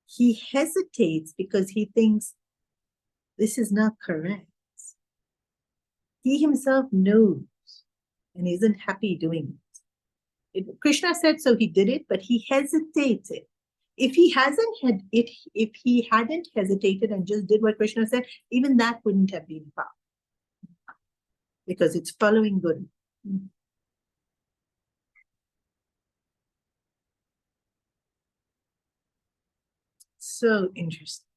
he hesitates because he thinks this is not correct. He himself knows and isn't happy doing it. Krishna said so, he did it, but he hesitated. If he hadn't hesitated and just did what Krishna said, even that wouldn't have been power. Because it's following Guru. So interesting.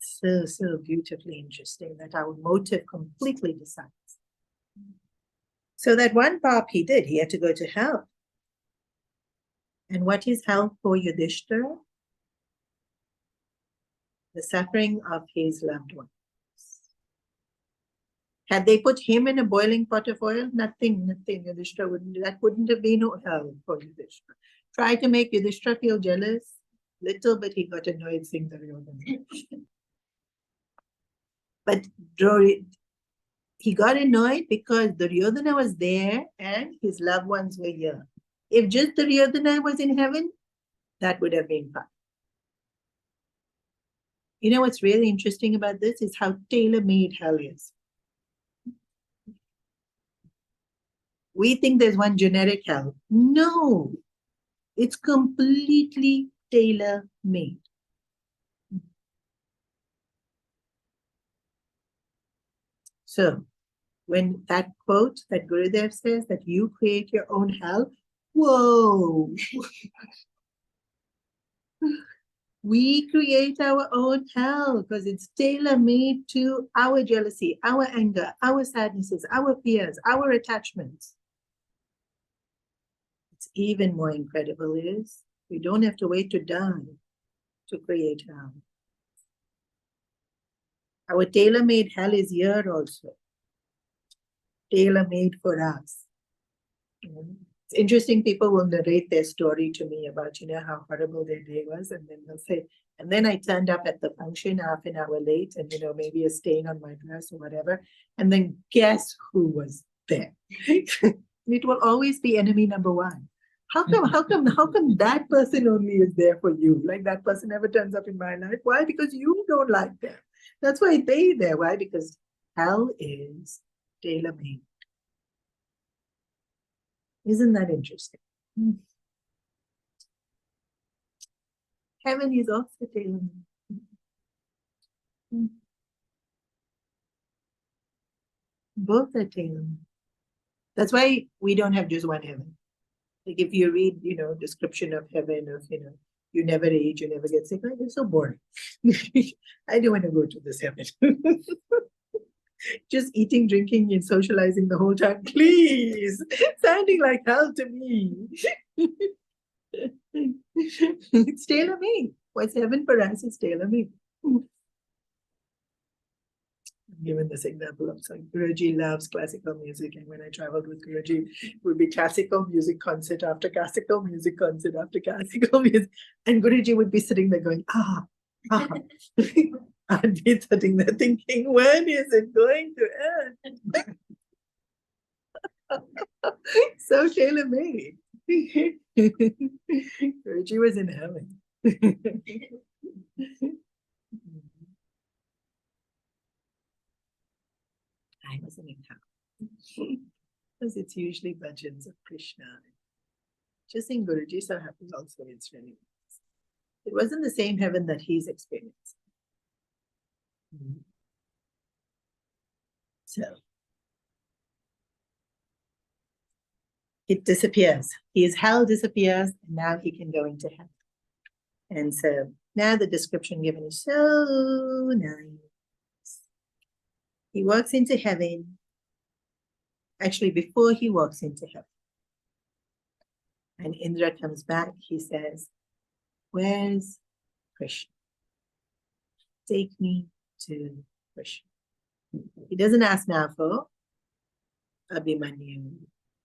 So beautifully interesting that our motive completely decides. So that one path he did, he had to go to hell. And what is hell for Yudhishthira? The suffering of his loved ones. Had they put him in a boiling pot of oil, nothing, Yudhishthira wouldn't have been hell for Yudhishthira. Try to make Yudhishthira feel jealous, little bit he got annoyed seeing Duryodhana. But he got annoyed because Duryodhana was there and his loved ones were here. If just Duryodhana was in heaven, that would have been fine. You know what's really interesting about this is how tailor-made hell is. We think there's one generic hell. No, it's completely tailor-made. So when that quote that Gurudev says that you create your own hell, Whoa. We create our own hell because it's tailor-made to our jealousy, our anger, our sadnesses, our fears, our attachments. It's even more incredible is we don't have to wait to die to create hell. Our tailor-made hell is here also. Tailor-made for us. It's interesting, people will narrate their story to me about, how horrible their day was. And then they'll say, and then I turned up at the function half an hour late and, maybe a stain on my dress or whatever. And then guess who was there? It will always be enemy number one. How come that person only is there for you? Like that person never turns up in my life. Why? Because you don't like them. That's why they're there. Why? Because hell is tailor-made. Isn't that interesting? Heaven is also tailor-made. Both are tailor-made. That's why we don't have just one heaven. Like if you read, description of heaven of, you never age, you never get sick, like it's so boring. I don't want to go to this heaven. Just eating, drinking, and socializing the whole time, please. Sounding like hell to me. It's tailor-made. What's heaven for us is tailor-made. Given this example of Guruji loves classical music, and when I traveled with Guruji, it would be classical music concert after classical music concert after classical music, and Guruji would be sitting there going, ah. I'd be sitting there thinking, when is it going to end? So tailor-made. Guruji was in heaven. I wasn't in heaven. Because it's usually bhajans of Krishna. Just seeing Guruji so happy also, it's really nice. It wasn't the same heaven that he's experienced. So it disappears. His hell disappears, and now he can go into heaven. And so now the description given is so nice. He walks into heaven. Actually, before he walks into heaven, and Indra comes back, he says, where's Krishna? Take me to Krishna. He doesn't ask now for Abhimanyu,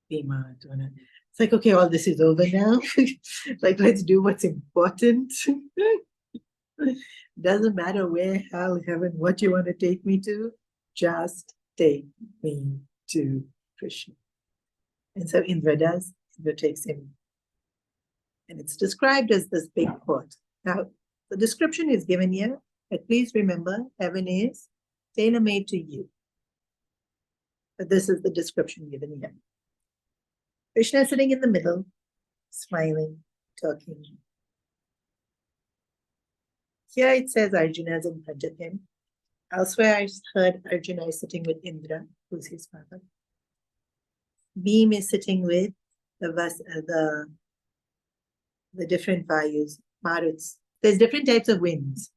Bhima, Dona. It's like, okay, all this is over now. Like, let's do what's important. Doesn't matter where, hell, heaven, what you want to take me to, just take me to Krishna. And so Indra does. Indra takes him. And it's described as this big court. Now, the description is given here, but please remember, heaven is tailor-made to you. But this is the description given here. Krishna is sitting in the middle, smiling, talking. Here it says Arjuna is in front of him. Elsewhere I heard Arjuna is sitting with Indra, who's his father. Bhim is sitting with the different Vayus, Maruts. There's different types of winds.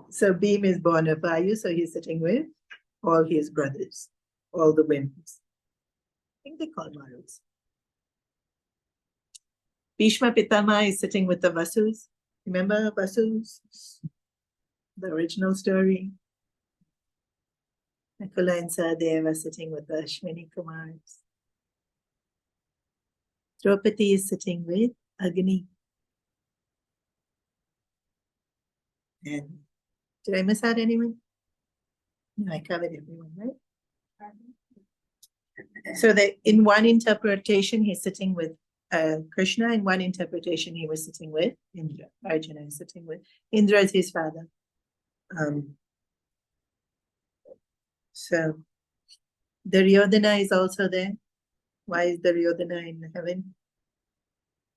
So Bhim is born of Vayu, so he's sitting with all his brothers, all the winds. I think they call Maruts. Bhishma Pitama is sitting with the Vasus. Remember Vasus? The original story. Nakula and Sahadeva are sitting with the Ashwini Kumars. Draupadi is sitting with Agni. And did I miss out anyone? No, I covered everyone, right? So that in one interpretation, he's sitting with Krishna. In one interpretation, he was sitting with Indra. Arjuna is sitting with Indra is his father. So Duryodhana is also there. Why is Duryodhana in heaven?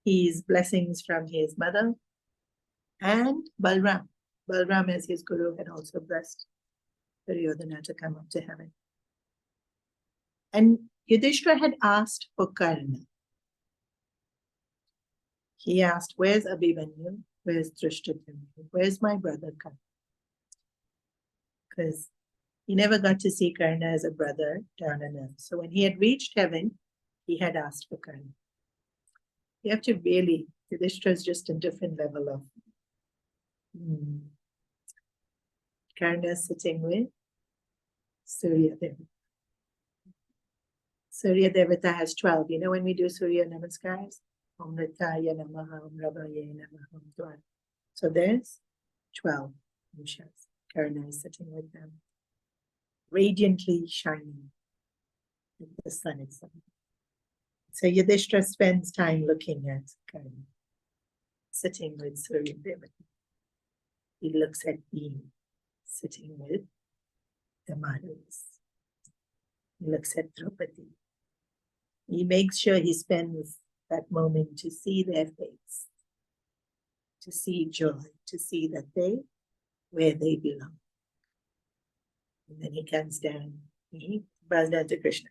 He's blessings from his mother and Balram. Balram as his guru had also blessed Duryodhana to come up to heaven. And Yudhishthira had asked for Karna. He asked, where's Abhimanyu? Where's Drishtadyumna? Where's my brother Karna? Because he never got to see Karna as a brother down on earth. So when he had reached heaven, he had asked for Karna. You have to really, Yudhishthira is just a different level of Karna sitting with Surya Devata. Surya Devata has 12. You know when we do Surya Namaskars? Om Ritaya Namaha, Om Ravaye Namaha, Om Dwar. So there's 12 Mushas. Karna is sitting with them, radiantly shining like the sun itself. So Yudhishthira spends time looking at Karna, sitting with Surya Devata. He looks at Bhima, sitting with the Madhavas. He looks at Draupadi. He makes sure he spends that moment to see their face, to see joy, to see that they, where they belong. And then he comes down, he bows down to Krishna.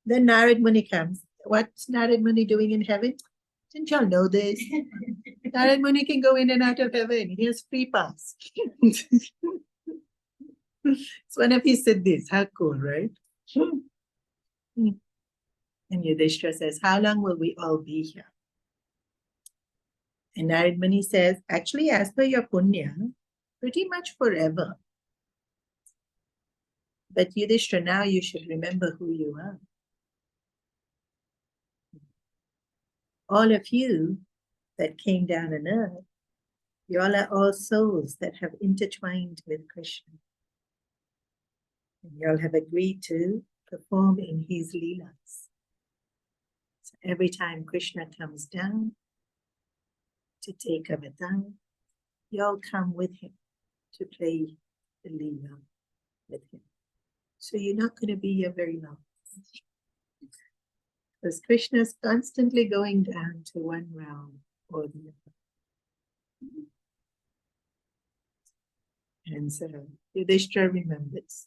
Then Narad Muni comes. What's Narad Muni doing in heaven? Didn't y'all know this? Narad Muni can go in and out of heaven. He has free pass. It's one of his siddhis. How cool, right? And Yudhishthira says, how long will we all be here? And Narad Muni says, actually, as per your punya, pretty much forever. But Yudhishthira, now you should remember who you are. All of you that came down on earth, you all are all souls that have intertwined with Krishna. And you all have agreed to perform in his leelas. So every time Krishna comes down to take avatar, you all come with him to play the leela with him. So you're not going to be here very long. Because Krishna is constantly going down to one realm or the other. And so Yudhishthira remembers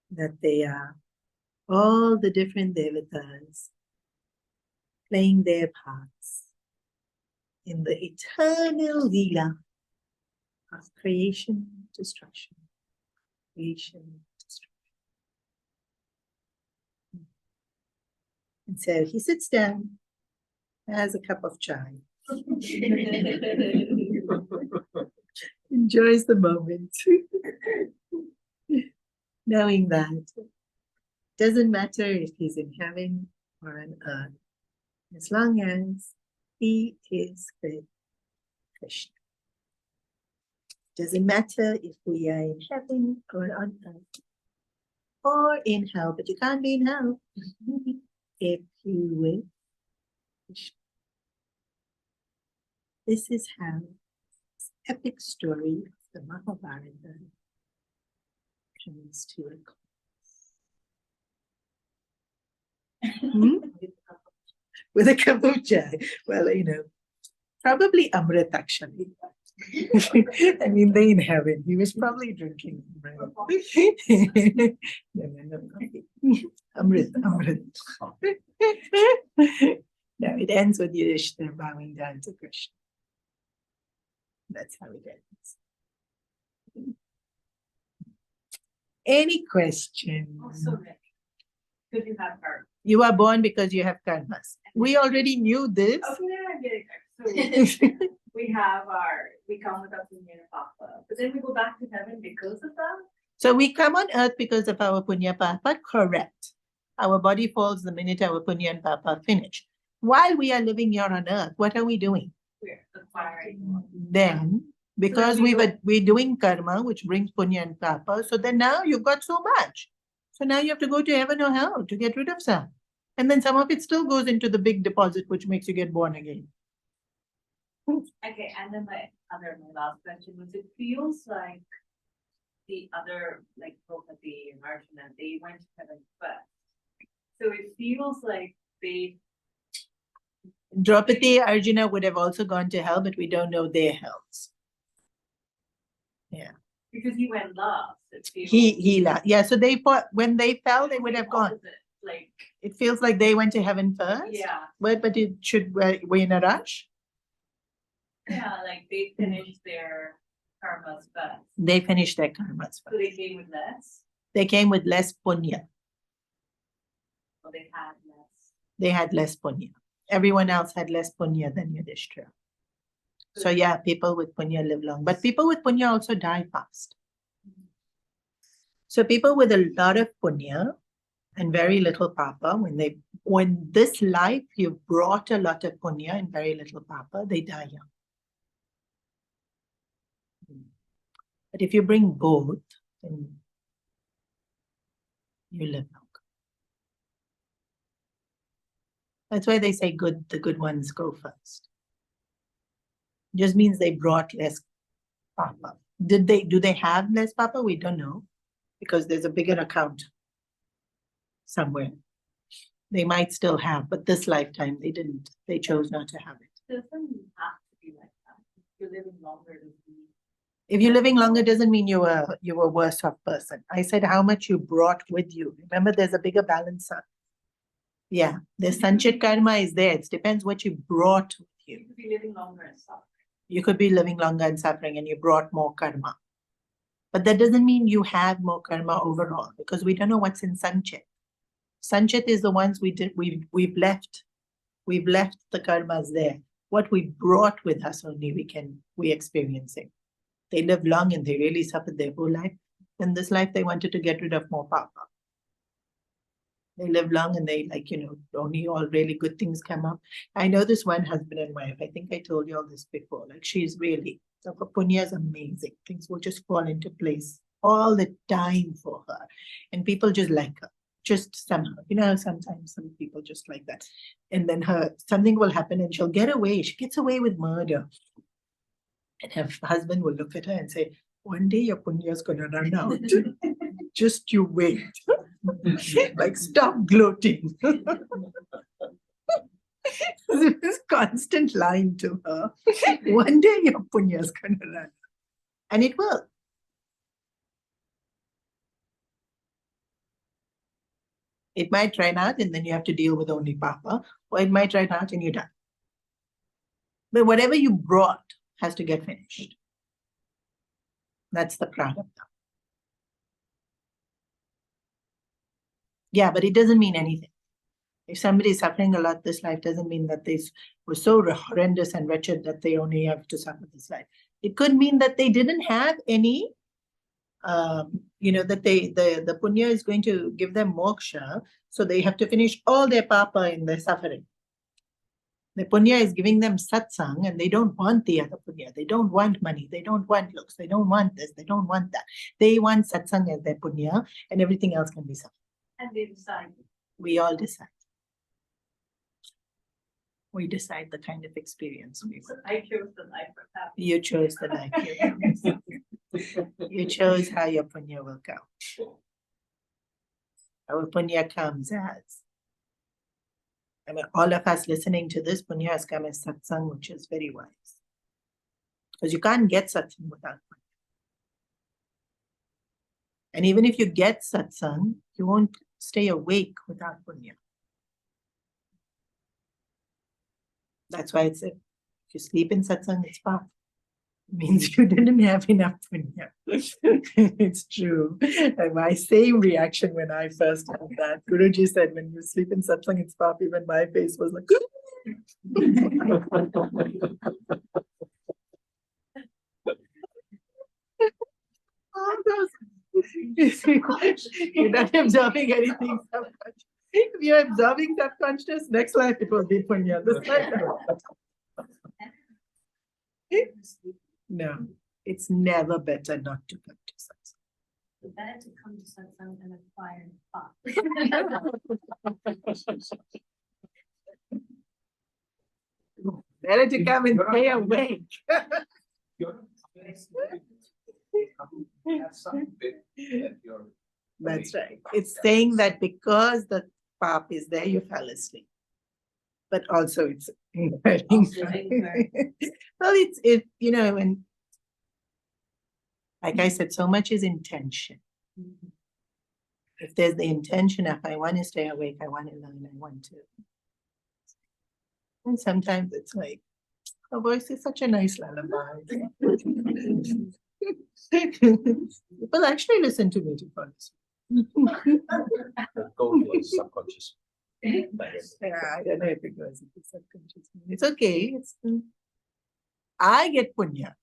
that they are all the different devatas playing their parts in the eternal leela of creation, destruction, creation, destruction. And so he sits down, has a cup of chai, enjoys the moment, knowing that it doesn't matter if he's in heaven or on earth, as long as he is with Krishna. Doesn't matter if we are in heaven or on earth or in hell, but you can't be in hell if you will. This is how this epic story of the Mahabharata comes to a close. With a cup of chai. Well, probably Amrit actually. I mean, they in heaven. He was probably drinking. Right? No. Amrit. No, it ends with Yudhishthira bowing down to Krishna. That's how it ends. Any questions? Also, Rick, could you have her? You are born because you have karmas. We already knew this. Okay, I'm getting there. So we come with our punya and papa, but then we go back to heaven because of that? So we come on earth because of our punya papa, correct. Our body falls the minute our punya and papa finish. While we are living here on earth, what are we doing? We're acquiring more. Then, because we're doing karma, which brings punya and papa, so then now you've got so much. So now you have to go to heaven or hell to get rid of some. And then some of it still goes into the big deposit, which makes you get born again. Okay, and then my last question was, it feels like the other, like Draupadi and Arjuna, they went to heaven first. So it feels like Draupadi, Arjuna would have also gone to hell, but we don't know their hells. Yeah. Because he went last. He last. Yeah, so when they fell, they would have gone. Like It feels like they went to heaven first. Yeah, But it should, we're in a rush. yeah, like they finished their karmas first. They finished their karmas So they first. came with less, They came with less punya. or they had less. They had less punya. Everyone else had less punya than Yudhishthira. So yeah, people with punya live long, but people with punya also die fast. So people with a lot of punya and very little papa, when this life you've brought a lot of punya and very little papa, they die young. But if you bring both, then you live long. That's why they say the good ones go first. Just means they brought less papa. Do they have less papa? We don't know, because there's a bigger account somewhere. They might still have, but this lifetime they didn't. They chose not to have it. It doesn't have to be like that. If you're living longer, it doesn't mean. If you're living longer, doesn't mean you were worse off person. I said how much you brought with you. Remember, there's a bigger balance. Yeah, the sanchit karma is there. It depends what you brought with you. You could be living longer and suffering. You could be living longer and suffering, and you brought more karma. But that doesn't mean you have more karma overall, because we don't know what's in sanchit. Sanchit is the ones we've left. We've left the karmas there. What we brought with us only we experiencing. They live long and they really suffered their whole life. In this life, they wanted to get rid of more papa. They live long and they only all really good things come up. I know this one husband and wife. I think I told you all this before. Like she's really, so her punya is amazing. Things will just fall into place all the time for her. And people just like her. Just somehow, sometimes some people just like that. And then something will happen and she'll get away. She gets away with murder. And her husband will look at her and say, one day your punya is going to run out. Just you wait. Like, stop gloating. This constant line to her. One day your punya is going to run out. And it will. It might run out and then you have to deal with only papa, or it might run out and you're done. But whatever you brought has to get finished. That's the prarabdha. Yeah, but it doesn't mean anything. If somebody is suffering a lot this life, doesn't mean that they were so horrendous and wretched that they only have to suffer this life. It could mean that they didn't have any, that the punya is going to give them moksha, so they have to finish all their papa in their suffering. The punya is giving them satsang, and they don't want the other punya. They don't want money. They don't want looks. They don't want this. They don't want that. They want satsang as their punya, and everything else can be suffering. And they decide. We all decide. We decide the kind of experience we want. I chose the life of happiness. You chose the life. You chose how your punya will go. Our punya comes as. I mean, all of us listening to this, punya has come as satsang, which is very wise. Because you can't get satsang without punya. And even if you get satsang, you won't stay awake without punya. That's why it's if you sleep in satsang, it's path. It means you didn't have enough punya. It's true. And my same reaction when I first heard that. Guruji said, when you sleep in satsang, it's path. Even my face was like, you're not absorbing anything subconscious. If you're absorbing subconscious, next life it will be punya. This life, no, it's never better not to come to satsang. It's better to come to satsang and acquire path. Better to come and stay awake. That's right. It's saying that because the pap is there, you fell asleep. But also it's inferring. Well, and like I said, so much is intention. If there's the intention of, I want to stay awake, I want to learn, I want to. And sometimes it's like, her voice is such a nice lullaby. People actually listen to me to fall asleep. Go to a subconscious. Yeah, I don't know if it goes into subconscious. It's okay. It's I get punya.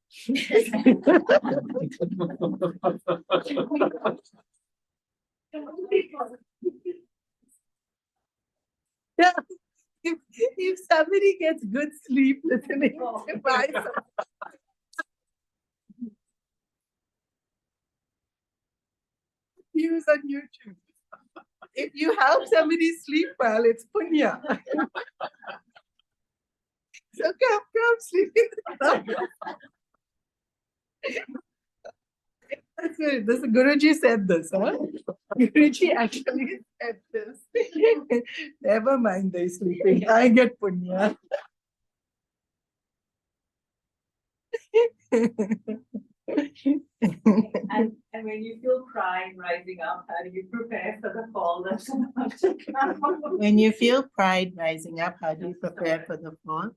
Yeah. If somebody gets good sleep listening to my views on YouTube, if you help somebody sleep well, it's punya. So come sleep in the That's good. This Guruji said this, huh? Guruji actually said this. Never mind they sleeping. I get punya. And when you feel pride rising up, how do you prepare for the fall that's about to come? When you feel pride rising up, how do you prepare for the fall?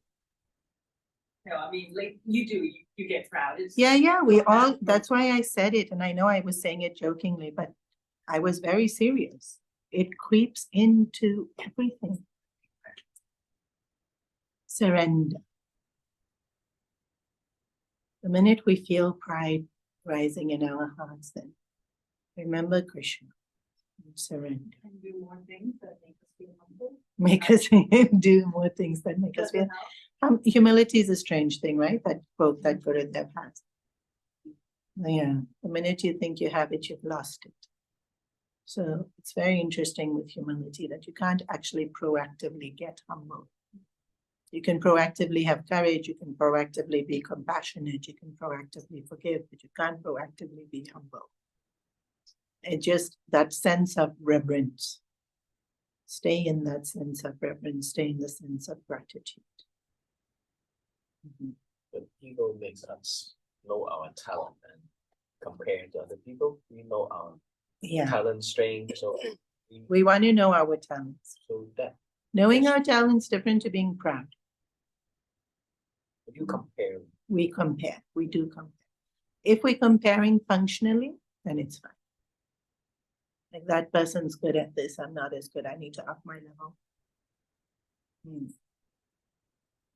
No, I mean, like you do, you get proud. It's Yeah, we all, that's why I said it. And I know I was saying it jokingly, but I was very serious. It creeps into everything. Surrender. The minute we feel pride rising in our hearts, then remember Krishna. Surrender. And do more things that make us feel humble. Make us do more things that make us feel. Humility is a strange thing, right? That quote that Gurudev has. Yeah, the minute you think you have it, you've lost it. So it's very interesting with humility that you can't actually proactively get humble. You can proactively have courage, you can proactively be compassionate, you can proactively forgive, but you can't proactively be humble. It just, that sense of reverence. Stay in that sense of reverence, stay in the sense of gratitude. Mm-hmm. The ego makes us know our talent and compare to other people. We know our talent strength. So we want to know our talents. So that knowing our talents different to being proud. You compare. We compare. We do compare. If we're comparing functionally, then it's fine. Like that person's good at this, I'm not as good. I need to up my level.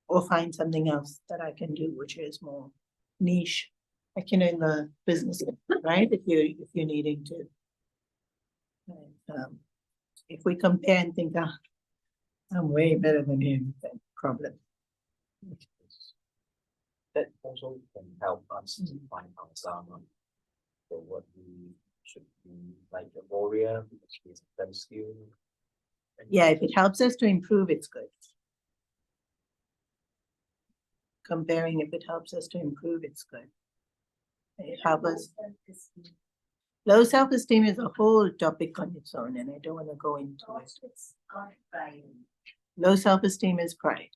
Or find something else that I can do, which is more niche, like in the business, right? If you're needing to. If we compare and think, I'm way better than him, then problem. That also can help us to find our dharma. So what we should be like a warrior, because he's very skilled. Yeah, if it helps us to improve, it's good. Comparing, if it helps us to improve, it's good. It helps us. Low self-esteem is a whole topic on its own, and I don't want to go into it. Low self-esteem is pride.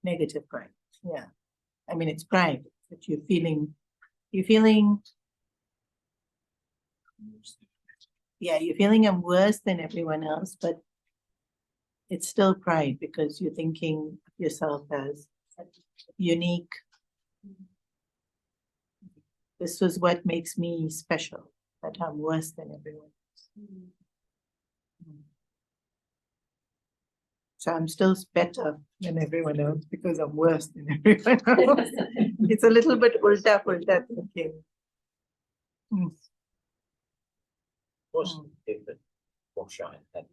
Negative pride. Yeah. I mean, it's pride that you're feeling, you're feeling I'm worse than everyone else, but it's still pride because you're thinking of yourself as unique. This was what makes me special, that I'm worse than everyone else. So I'm still better than everyone else because I'm worse than everyone else. It's a little bit ulta thinking. What's different? Moksha and heaven.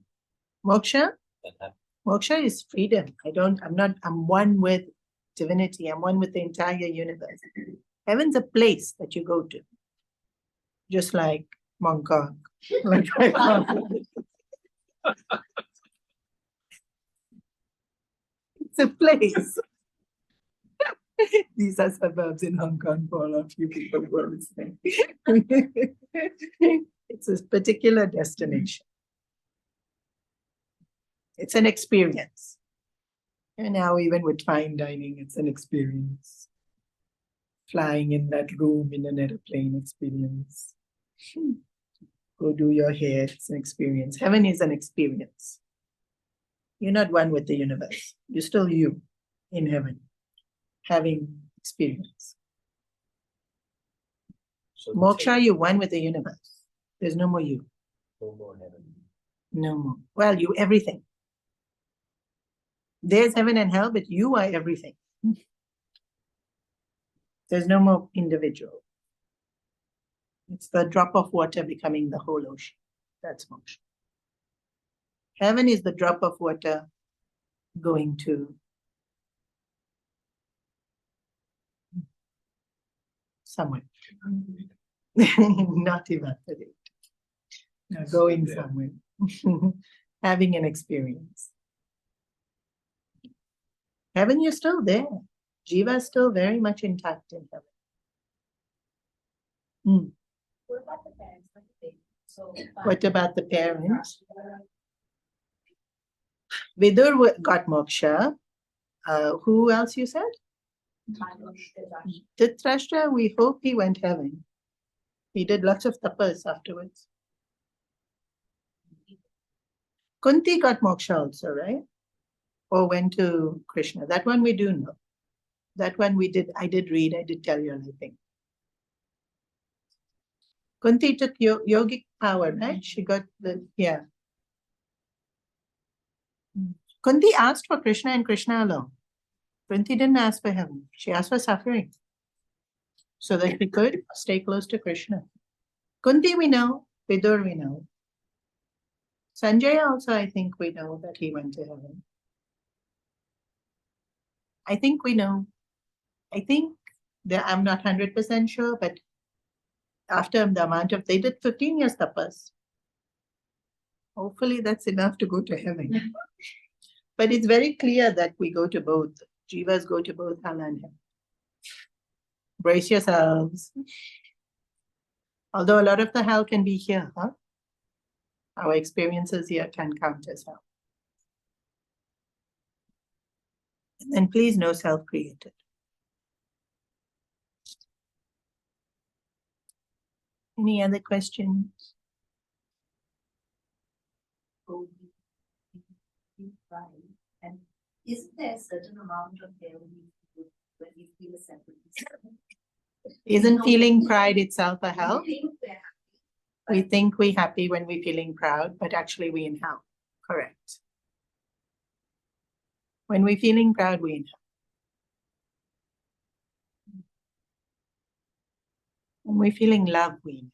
Moksha? And heaven. Moksha is freedom. I'm one with divinity. I'm one with the entire universe. Heaven's a place that you go to. Just like Mongkok. Like it's a place. These are suburbs in Hong Kong for all of you people who are listening. It's a particular destination. It's an experience. And now even with fine dining, it's an experience. Flying in that room in an airplane experience. Go do your hair. It's an experience. Heaven is an experience. You're not one with the universe. You're still you in heaven, having experience. So Moksha, you're one with the universe. There's no more you. no more heaven. No more. Well, you everything. There's heaven and hell, but you are everything. There's no more individual. It's the drop of water becoming the whole ocean. That's moksha. Heaven is the drop of water going to somewhere. Not evaporate. No, going Yeah. somewhere. Having an experience. Heaven, you're still there. Jiva is still very much intact in heaven. What about the parents? What do they? So. What about the parents? Vidur got moksha. Who else you said? Dhritarashtra, we hope he went heaven. He did lots of tapas afterwards. Kunti got moksha also, right? Or went to Krishna. That one we do know. That one we did, I did read, I did tell you, I think. Kunti took yogic power, right? She got the, yeah. Kunti asked for Krishna and Krishna alone. Kunti didn't ask for heaven. She asked for suffering. So that she could stay close to Krishna. Kunti we know, Vidur we know. Sanjaya also, I think we know that he went to heaven. I think we know. I think that I'm not 100% sure, but after the amount of, they did 15 years tapas. Hopefully that's enough to go to heaven. But it's very clear that we go to both. Jivas go to both hell and heaven. Brace yourselves. Although a lot of the hell can be here, huh? Our experiences here can count as hell. And please, no self-created. Any other questions? And isn't there a certain amount of there when you feel a separation? Isn't feeling pride itself a hell? We think we're happy when we're feeling proud, but actually we're in hell. Correct. When we're feeling proud, we're in hell. When we're feeling love, we're in hell.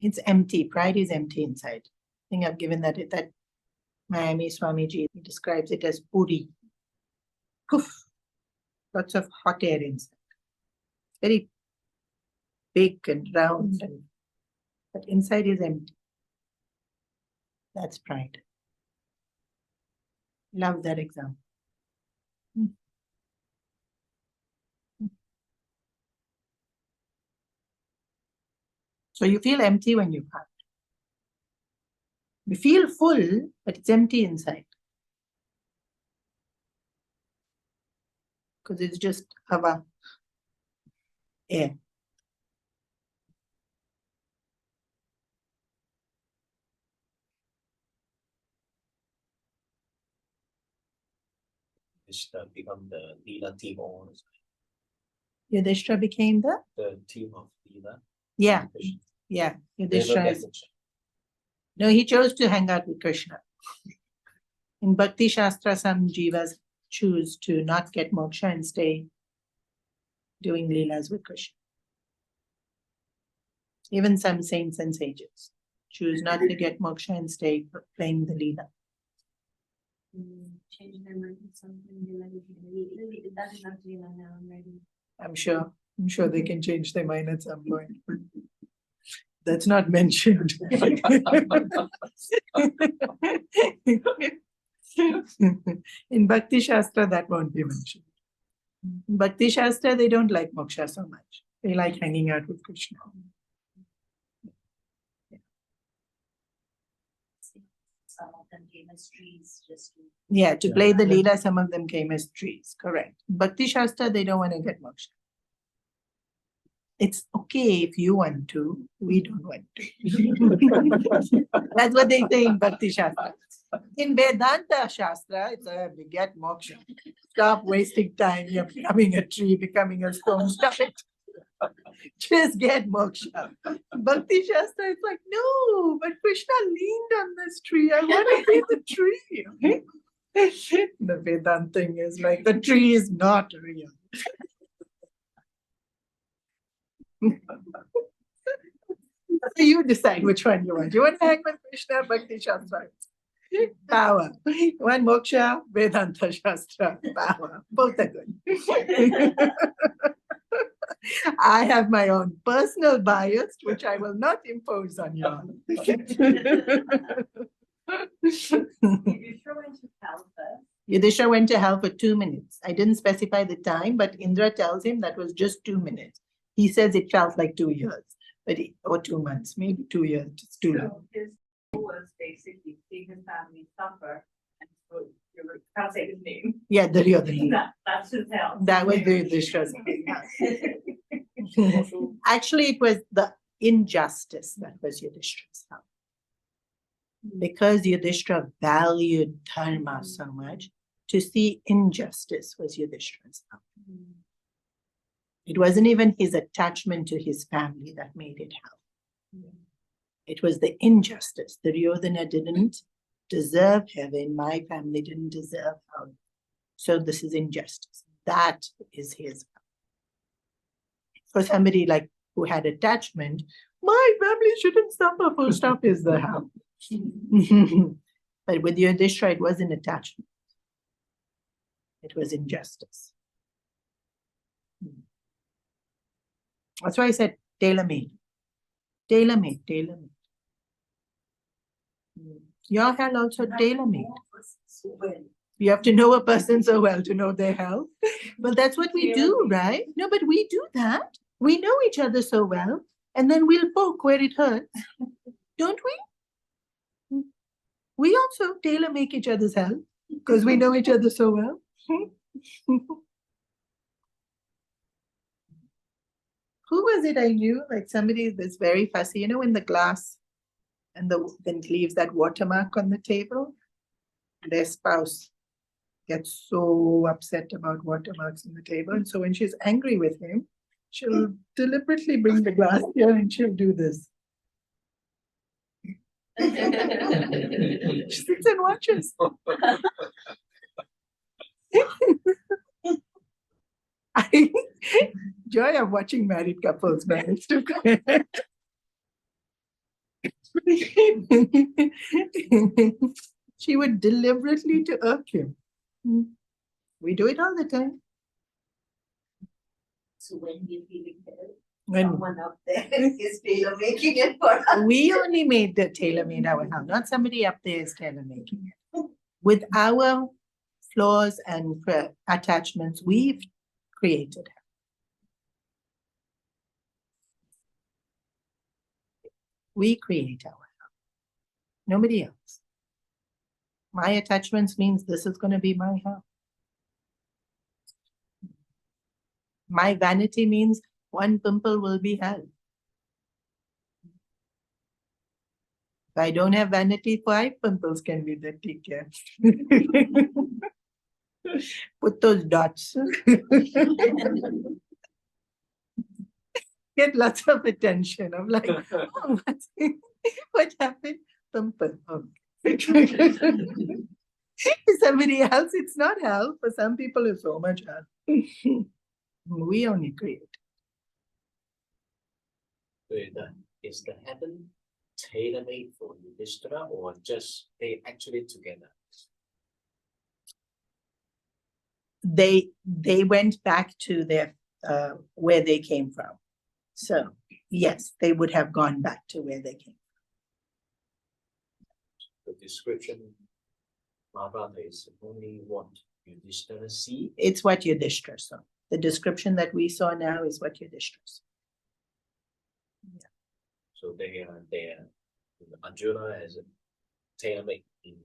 It's empty. Pride is empty inside. I think I've given that Miami Swamiji describes it as puri. Poof. Lots of hot air inside. Very big and round, but inside is empty. That's pride. Love that example. So you feel empty when you fart. You feel full, but it's empty inside. Because it's just hava, air. It's become the Leela team owners. Yudhishthira became The team of Leela. yeah, Krishna. yeah. They don't Yudhishthira get is, moksha. no, he chose to hang out with Krishna. In Bhakti Shastra, some jivas choose to not get moksha and stay doing leelas with Krishna. Even some saints and sages choose not to get moksha and stay playing the leela. Change their mind to something they like. That's not Leela now, I'm ready. I'm sure they can change their mind at some point. That's not mentioned. In Bhakti Shastra, that won't be mentioned. In Bhakti Shastra, they don't like moksha so much. They like hanging out with Krishna. Some of them came as trees just to. Yeah, to play the leela, some of them came as trees. Correct. Bhakti Shastra, they don't want to get moksha. It's okay if you want to, we don't want to. That's what they say in Bhakti Shastra. In Vedanta Shastra, it's a get moksha. Stop wasting time. You're becoming a tree, becoming a stone. Stop it. Just get moksha. Bhakti Shastra, it's like, no, but Krishna leaned on this tree. I want to be the tree. The Vedanta thing is like, the tree is not real. So you decide which one you want. You want to hang with Krishna, Bhakti Shastra? Power. You want moksha, Vedanta Shastra, power. Both are good. I have my own personal bias, which I will not impose on you all. Yudhishthira went to hell first. Yudhishthira went to hell for 2 minutes. I didn't specify the time, but Indra tells him that was just 2 minutes. He says it felt like 2 years, or 2 months, maybe 2 years. It's too long. So his goal was basically seeing his family suffer, and so you can't say his name. Yeah, Duryodhana. That's his hell. That was the Yudhishthira's. Actually, it was the injustice that was Yudhishthira's hell. Because Yudhishthira valued dharma so much, to see injustice was Yudhishthira's hell. It wasn't even his attachment to his family that made it hell. It was the injustice. Duryodhana didn't deserve heaven. My family didn't deserve hell. So this is injustice. That is his hell. For somebody like who had attachment, my family shouldn't suffer for stuff is the hell. But with Yudhishthira, it wasn't attachment. It was injustice. That's why I said tailor-made. Tailor-made, tailor-made. Your hell also tailor-made. You have to know a person so well to know their hell. Well, that's what we do, right? No, but we do that. We know each other so well, and then we'll poke where it hurts. Don't we? We also tailor-make each other's hell because we know each other so well. Who was it I knew? Like somebody that's very fussy, you know, in the glass and then leaves that watermark on the table. Their spouse gets so upset about watermarks on the table. And so when she's angry with him, she'll deliberately bring the glass here and she'll do this. She sits and watches. Joy of watching married couples marriage too. She would deliberately to irk him. We do it all the time. So when you feeling better, When someone up there is tailor making it for us. we only made the tailor-made our house, not somebody up there is tailor-making it. With our flaws and attachments, we've created it. We create our house. Nobody else. My attachments means this is going to be my house. My vanity means one pimple will be hell. If I don't have vanity, 5 pimples can be there. Take care. Put those dots. Get lots of attention. I'm like, oh, what happened? Pimple. Oh. For somebody else, it's not hell. For some people, it's so much hell. We only create. Is the heaven tailor-made for Yudhishthira or just they actually together? They went back to their where they came from. So yes, they would have gone back to where they came The description, Mahabharata is only what Yudhishthira see. It's what Yudhishthira saw. The description that we saw now is what Yudhishthira saw. So they are there. Arjuna as a tailor-made in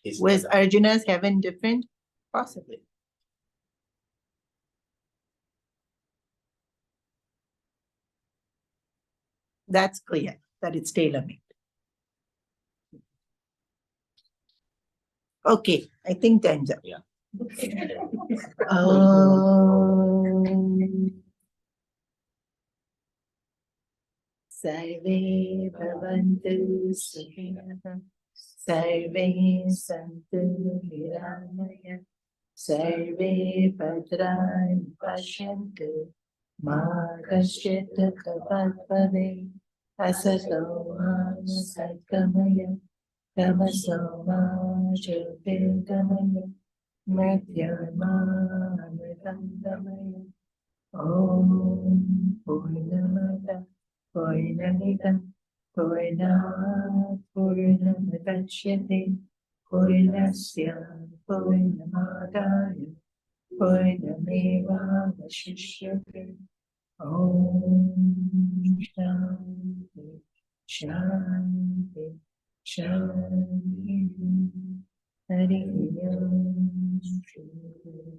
his Was heaven. Arjuna's heaven different? Possibly. That's clear that it's tailor-made. Okay, I think time's up. Yeah. Sarve bhavantu sukhinah, sarve santu niramaya, sarve bhadrani pashyantu, ma kaschit kapapave, asato ma satgamaya, tamaso ma jyotirgamaya, mrityurma amritangamaya. Om Purnamada Purnamidam Purnat Purnamudachyate Purnasya Purnamadaya Purnameva Vashishyate. Om Shanti Shanti Shanti. Hari Om Shri Guru